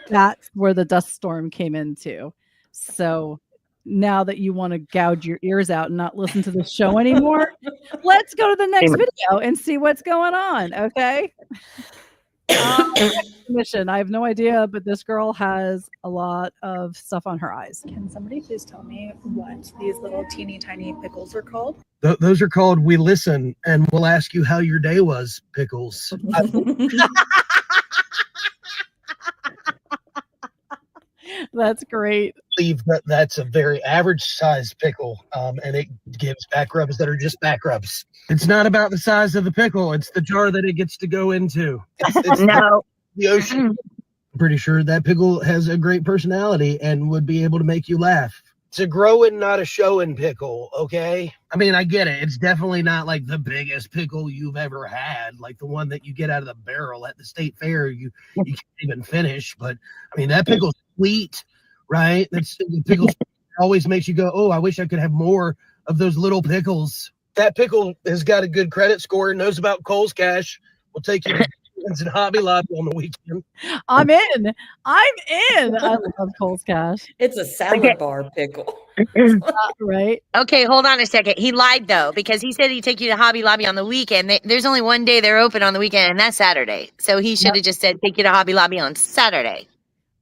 That's where the dust storm came into. So now that you want to gouge your ears out and not listen to the show anymore, let's go to the next video and see what's going on. Okay. Mission. I have no idea, but this girl has a lot of stuff on her eyes. Can somebody please tell me what these little teeny tiny pickles are called? Those are called We Listen, and we'll ask you how your day was, Pickles. That's great. I believe that's a very average sized pickle, and it gives back rubs that are just back rubs. It's not about the size of the pickle, it's the jar that it gets to go into. It's No. the ocean. I'm pretty sure that pickle has a great personality and would be able to make you laugh. It's a growing, not a showing pickle, okay? I mean, I get it. It's definitely not like the biggest pickle you've ever had, like the one that you get out of the barrel at the state fair. You can't even finish. But, I mean, that pickle's sweet, right? The pickle always makes you go, oh, I wish I could have more of those little pickles. That pickle has got a good credit score, knows about Kohl's Cash. We'll take you to and Hobby Lobby on the weekend. I'm in. I love Kohl's Cash. It's a salad bar pickle. Right. Okay, hold on a second. He lied though, because he said he'd take you to Hobby Lobby on the weekend. There's only one day they're open on the weekend, and that's Saturday. So he should have just said take you to Hobby Lobby on Saturday.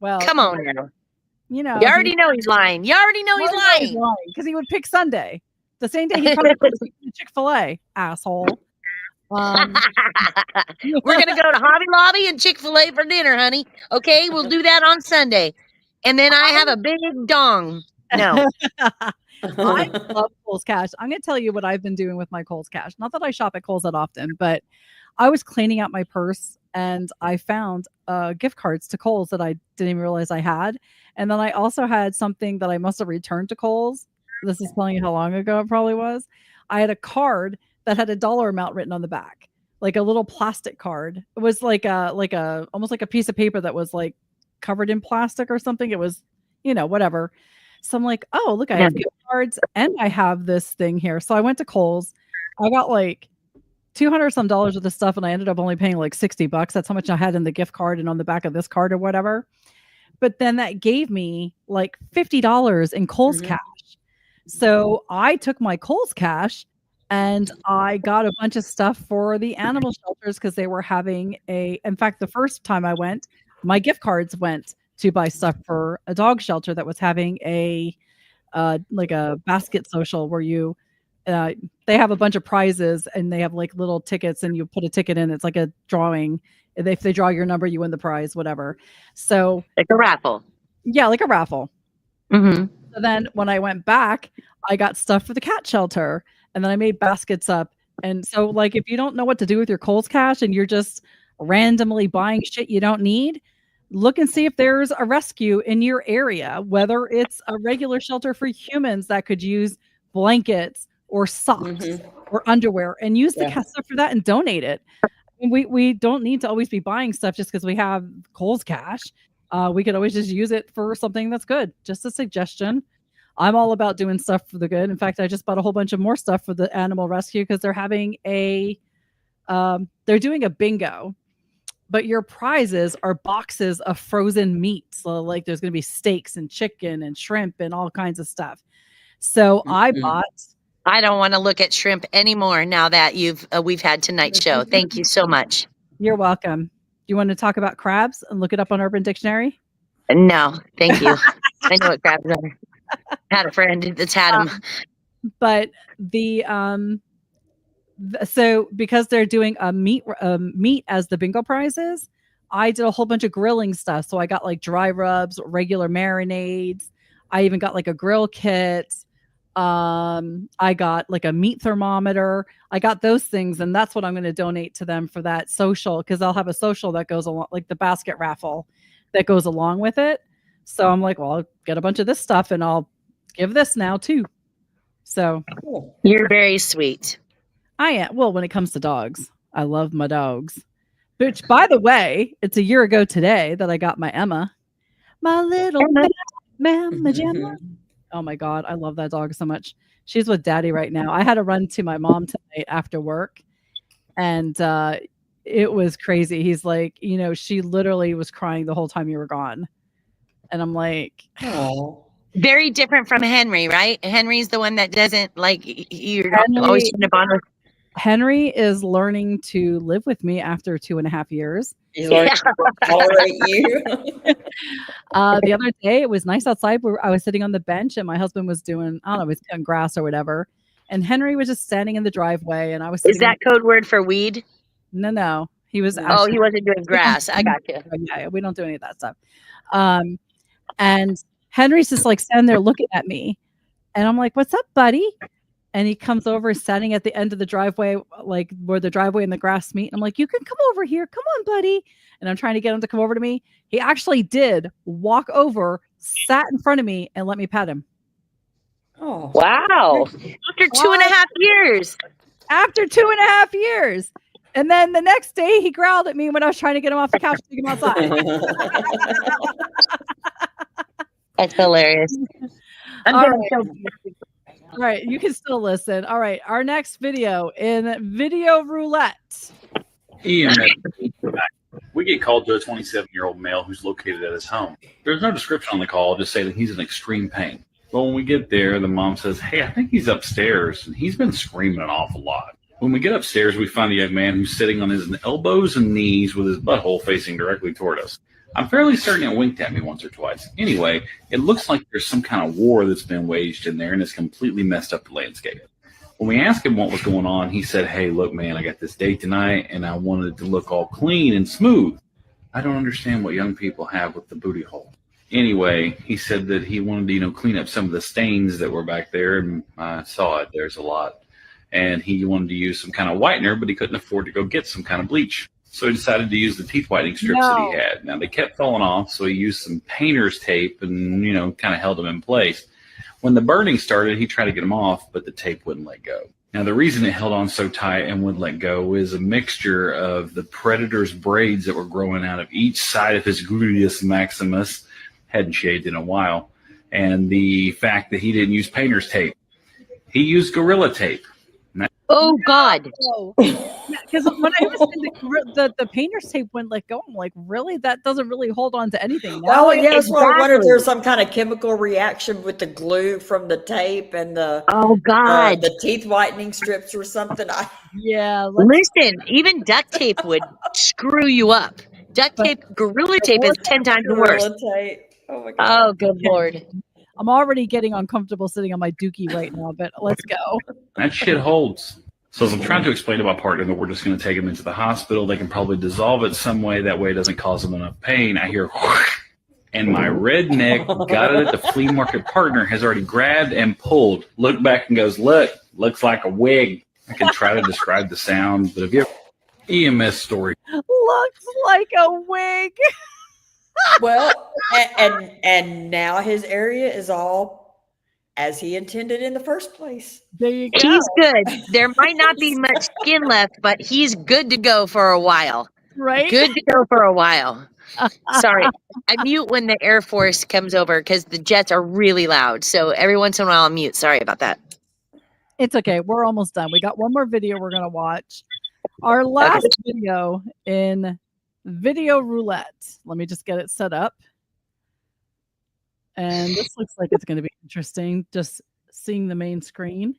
Well, come on now. You know, You already know he's lying. You already know he's lying. Because he would pick Sunday. The same day he probably picks Chick-fil-A, asshole. We're gonna go to Hobby Lobby and Chick-fil-A for dinner, honey. Okay, we'll do that on Sunday. And then I have a big dong. No. I love Kohl's Cash. I'm going to tell you what I've been doing with my Kohl's Cash. Not that I shop at Kohl's that often, but I was cleaning out my purse and I found gift cards to Kohl's that I didn't even realize I had. And then I also had something that I must have returned to Kohl's. This is telling you how long ago it probably was. I had a card that had a dollar amount written on the back, like a little plastic card. It was like a almost like a piece of paper that was like covered in plastic or something. It was, whatever. So I'm like, oh, look, I have gift cards and I have this thing here. So I went to Kohl's. I got like $200 some worth of stuff, and I ended up only paying like $60. That's how much I had in the gift card and on the back of this card or whatever. But then that gave me like $50 in Kohl's cash. So I took my Kohl's cash and I got a bunch of stuff for the animal shelters because they were having in fact, the first time I went, my gift cards went to buy stuff for a dog shelter that was having like a basket social where you, they have a bunch of prizes and they have like little tickets and you put a ticket in. It's like a drawing. If they draw your number, you win the prize, whatever. So like a raffle. Yeah, like a raffle. Mm-hmm. So then when I went back, I got stuff for the cat shelter and then I made baskets up. And so like, if you don't know what to do with your Kohl's cash and you're just randomly buying shit you don't need, look and see if there's a rescue in your area, whether it's a regular shelter for humans that could use blankets or socks or underwear, and use the cat stuff for that and donate it. We don't need to always be buying stuff just because we have Kohl's cash. We could always just use it for something that's good. Just a suggestion. I'm all about doing stuff for the good. In fact, I just bought a whole bunch of more stuff for the animal rescue because they're having they're doing a bingo but your prizes are boxes of frozen meat. So like there's going to be steaks and chicken and shrimp and all kinds of stuff. So I bought. I don't want to look at shrimp anymore now that we've had tonight's show. Thank you so much. You're welcome. You want to talk about crabs and look it up on Urban Dictionary? No, thank you. I know what crabs are. I had a friend that's had them. But so because they're doing a meat as the bingo prizes, I did a whole bunch of grilling stuff. So I got like dry rubs, regular marinades. I even got like a grill kit. I got like a meat thermometer. I got those things, and that's what I'm going to donate to them for that social, because I'll have a social that goes along, like the basket raffle that goes along with it. So I'm like, well, I'll get a bunch of this stuff and I'll give this now too. So you're very sweet. I am. Well, when it comes to dogs, I love my dogs. Which, by the way, it's a year ago today that I got my Emma, my little Mama Gemma. Oh my God, I love that dog so much. She's with Daddy right now. I had to run to my mom tonight after work, and it was crazy. He's like, she literally was crying the whole time you were gone, and I'm like, oh. Very different from Henry, right? Henry's the one that doesn't like you're always trying to bond with. Henry is learning to live with me after 2.5 years. He's learning to tolerate you. The other day, it was nice outside. I was sitting on the bench, and my husband was doing, I don't know, he was cutting grass or whatever. And Henry was just standing in the driveway, and I was. Is that code word for weed? No. He was. Oh, he wasn't doing grass. I got you. Yeah, we don't do any of that stuff. And Henry's just like standing there looking at me, and I'm like, "What's up, buddy?" And he comes over, standing at the end of the driveway, like where the driveway and the grass meet. And I'm like, "You can come over here. Come on, buddy." And I'm trying to get him to come over to me. He actually did walk over, sat in front of me, and let me pet him. Oh, wow. After 2.5 years. After 2.5 years. And then the next day, he growled at me when I was trying to get him off the couch to take him outside. That's hilarious. All right, you can still listen. All right, our next video in Video Roulette. We get called to a 27-year-old male who's located at his home. There's no description on the call, just say that he's in extreme pain. But when we get there, the mom says, "Hey, I think he's upstairs, and he's been screaming an awful lot." When we get upstairs, we find a young man who's sitting on his elbows and knees with his butthole facing directly toward us. I'm fairly certain it winked at me once or twice. Anyway, it looks like there's some kind of war that's been waged in there, and it's completely messed up the landscape. When we asked him what was going on, he said, "Hey, look, man, I got this date tonight, and I wanted it to look all clean and smooth. I don't understand what young people have with the booty hole." Anyway, he said that he wanted to, clean up some of the stains that were back there, and I saw it. There's a lot. And he wanted to use some kind of whitener, but he couldn't afford to go get some kind of bleach. So he decided to use the teeth whitening strips that he had. Now, they kept falling off, so he used some painter's tape and, kind of held them in place. When the burning started, he tried to get them off, but the tape wouldn't let go. Now, the reason it held on so tight and wouldn't let go is a mixture of the predator's braids that were growing out of each side of his gluteus maximus, hadn't shaved in a while, and the fact that he didn't use painter's tape. He used Gorilla Tape. Oh, God. Because when I was the painter's tape wouldn't let go, I'm like, really? That doesn't really hold on to anything. Well, yeah, that's why I wonder if there's some kind of chemical reaction with the glue from the tape and the the teeth whitening strips or something. Yeah. Listen, even duct tape would screw you up. Duct tape, Gorilla Tape is 10 times worse. Tape. Oh, my God. Oh, good Lord. I'm already getting uncomfortable sitting on my dookie right now, but let's go. That shit holds. So as I'm trying to explain to my partner that we're just going to take him into the hospital, they can probably dissolve it some way. That way it doesn't cause him enough pain. I hear, and my redneck got it at the flea market partner has already grabbed and pulled. Look back and goes, "Look, looks like a wig." I can try to describe the sound, but if you EMS story. Looks like a wig. Well, and now his area is all as he intended in the first place. There you go. He's good. There might not be much skin left, but he's good to go for a while. Right? Good to go for a while. Sorry. I mute when the Air Force comes over because the jets are really loud. So every once in a while I'll mute. Sorry about that. It's okay. We're almost done. We got one more video we're going to watch. Our last video in video roulette. Let me just get it set up. And this looks like it's going to be interesting, just seeing the main screen.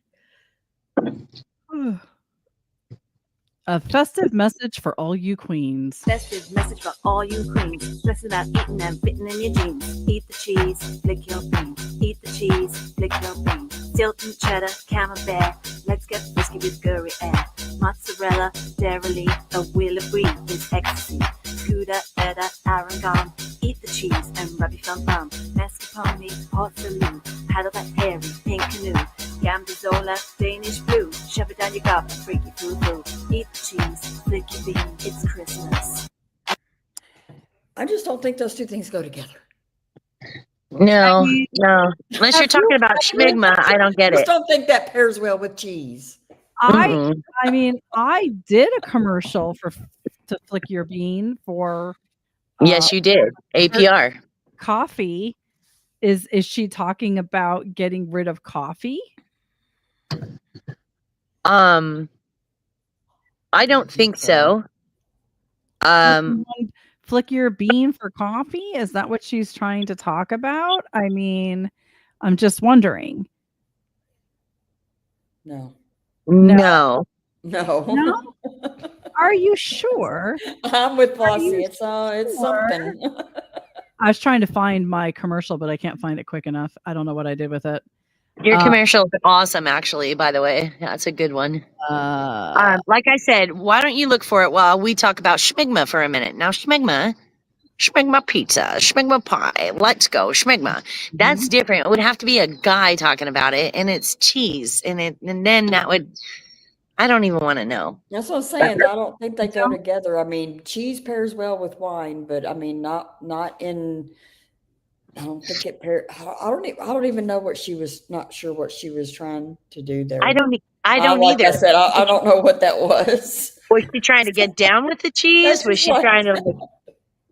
A festive message for all you queens. Festive message for all you queens. Stressing about eating and fitting in your jeans. Eat the cheese, lick your beans. Eat the cheese, lick your beans. Stilton, cheddar, camembert. Let's get frisky with gory air. Mozzarella, dairy, a wheel of brie is ecstasy. Gouda, edda, Aragon. Eat the cheese and rub your thumb bum. Mascarpone, hot saloon. Paddle that hairy pink canoe. Gambizola, Danish blue. Shove it down your gut, freaky foo-foo. Eat the cheese, lick your bean. It's Christmas. I just don't think those two things go together. No. Unless you're talking about schmigma, I don't get I just it. don't think that pairs well with cheese. I mean, I did a commercial to flick your bean for. Yes, you did. APR. Coffee. Is she talking about getting rid of coffee? I don't think so. Flick your bean for coffee? Is that what she's trying to talk about? I mean, I'm just wondering. No. Are you sure? I'm with Bossy. It's something. I was trying to find my commercial, but I can't find it quick enough. I don't know what I did with it. Your commercial is awesome, actually, by the way. That's a good one. Like I said, why don't you look for it while we talk about schmigma for a minute? Now, schmigma pizza, schmigma pie, let's go, schmigma. That's different. It would have to be a guy talking about it, and it's cheese. And then that would, I don't even want to know. That's what I'm saying. I don't think they go together. I mean, cheese pairs well with wine, but I mean, not in. I don't think it pairs. I don't even know what she was. Not sure what she was trying to do there. I don't like either. I said, I don't know what that was. Was she trying to get down with the cheese? Was she trying to?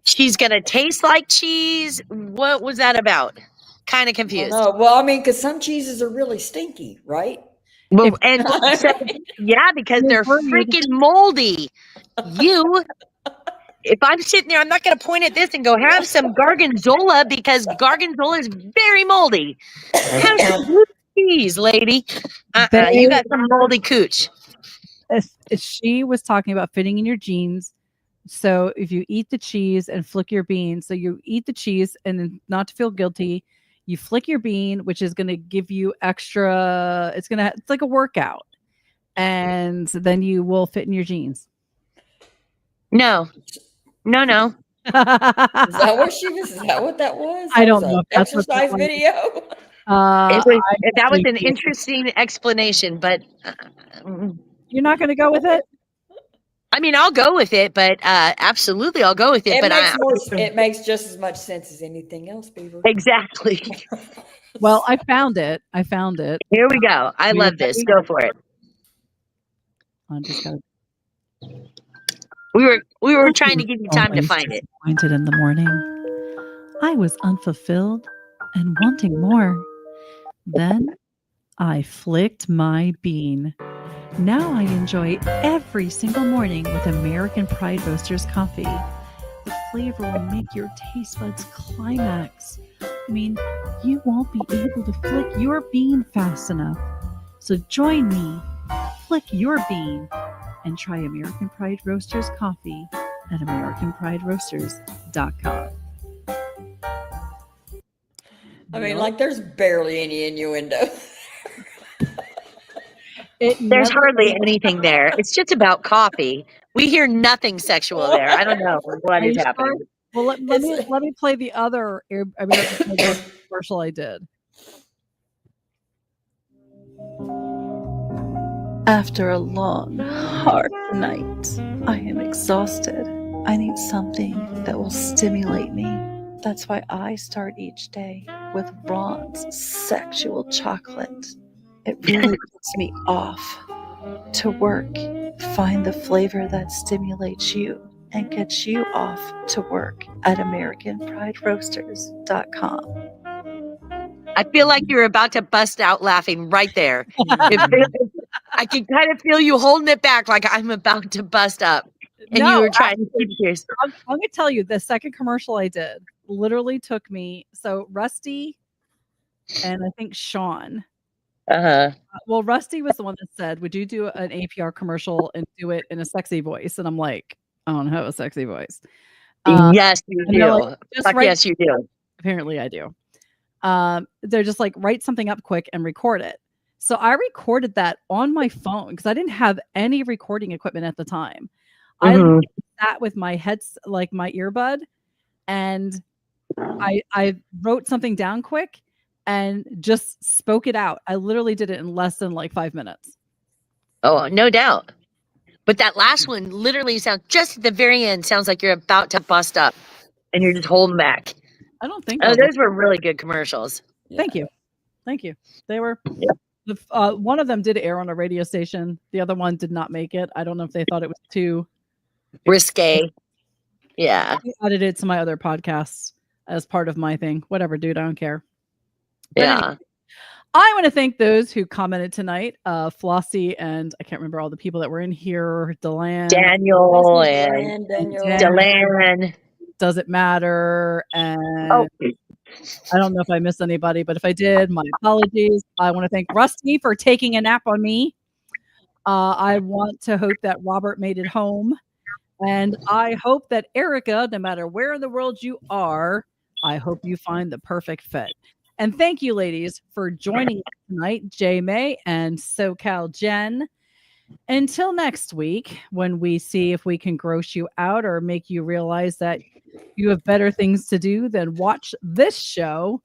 She's gonna taste like cheese. What was that about? Kind of confused. Well, I mean, because some cheeses are really stinky, right? Well, and so, yeah, because they're freaking moldy. If I'm sitting there, I'm not going to point at this and go, have some Gorgonzola, because Gorgonzola is very moldy. Have some blue cheese, lady. You got some moldy cooch. She was talking about fitting in your jeans. So if you eat the cheese and flick your bean, so you eat the cheese and then not to feel guilty, you flick your bean, which is going to give you extra. It's like a workout, and then you will fit in your jeans. No. Is that what she was? Is that what that was? I don't know. If that's exercise video. That was an interesting explanation, but you're not going to go with it. I mean, I'll go with it, but absolutely, I'll go with it. It makes just as much sense as anything else, Beaver. Exactly. Well, I found it. Here we go. I love this. Go for it. I just got. We were trying to give you time to find it. Disappointed in the morning. I was unfulfilled and wanting more. Then I flicked my bean. Now I enjoy every single morning with American Pride Roasters coffee. The flavor will make your taste buds climax. I mean, you won't be able to flick your bean fast enough. So join me, flick your bean, and try American Pride Roasters coffee at AmericanPrideRoasters.com. I mean, like, there's barely any innuendo. There's hardly anything there. It's just about coffee. We hear nothing sexual there. I don't know what is happening. Well, let me play the other commercial I did. After a long, hard night, I am exhausted. I need something that will stimulate me. That's why I start each day with Ron's sexual chocolate. It really gets me off to work. Find the flavor that stimulates you and gets you off to work at AmericanPrideRoasters.com. I feel like you're about to bust out laughing right there. I can kind of feel you holding it back like I'm about to bust up. and No, you were trying to keep yours. I'm going to tell you, the second commercial I did literally took me. So Rusty and I think Sean. Well, Rusty was the one that said, "Would you do an APR commercial and do it in a sexy voice?" And I'm like, "I don't have a sexy voice." Yes, you and they're like, do. "Just Fuck write." yes, you do. Apparently, I do. They're just like, write something up quick and record it. So I recorded that on my phone because I didn't have any recording equipment at the time. I sat with my heads, like my earbud, and I wrote something down quick and just spoke it out. I literally did it in less than like 5 minutes. Oh, no doubt. But that last one literally sounds, just at the very end, sounds like you're about to bust up and you're just holding back. I don't think Oh, that was- those were really good commercials. Thank you. They were. One of them did air on a radio station. The other one did not make it. I don't know if they thought it was too risque. Yeah. I added it to my other podcasts as part of my thing. Whatever, dude. I don't care. But Yeah. anyway, I want to thank those who commented tonight. Flossie and I can't remember all the people that were in here. Delan. Daniel and Delan. Does it matter? And I don't know if I missed anybody, but if I did, my apologies. I want to thank Rusty for taking a nap on me. I want to hope that Robert made it home. And I hope that Erica, no matter where in the world you are, I hope you find the perfect fit. And thank you, ladies, for joining us tonight, J May and SoCal Jen. Until next week, when we see if we can gross you out or make you realize that you have better things to do than watch this show,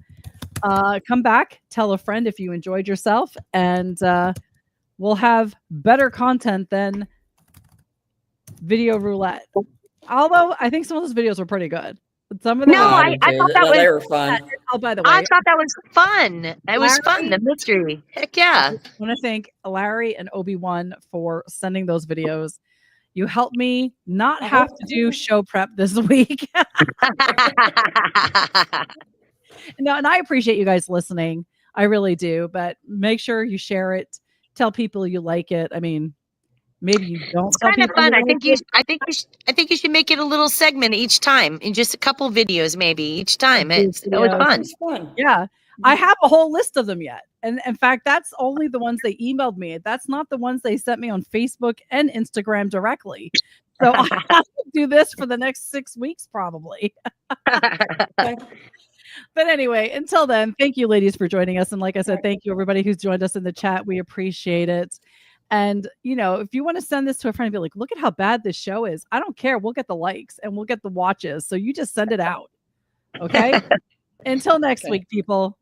come back, tell a friend if you enjoyed yourself, and we'll have better content than video roulette. Although I think some of those videos were pretty good. Some of them I thought that was, they were fun. Oh, by the way, I thought that was fun. It was fun. The mystery. Heck yeah. I want to thank Larry and Obi-Wan for sending those videos. You helped me not have to do show prep this week. No, and I appreciate you guys listening. I really do. But make sure you share it. Tell people you like it. I mean, maybe you don't. It's kind of fun. I think you should make it a little segment each time, in just a couple videos, maybe each time. It's always fun. Yeah, I have a whole list of them yet, and in fact, that's only the ones they emailed me. That's not the ones they sent me on Facebook and Instagram directly. So I have to do this for the next 6 weeks, probably. But anyway, until then, thank you, ladies, for joining us. And like I said, thank you, everybody who's joined us in the chat. We appreciate it. And, you know, if you want to send this to a friend and be like, look at how bad this show is, I don't care. We'll get the likes and we'll get the watches. So you just send it out. Okay? Until next week, people.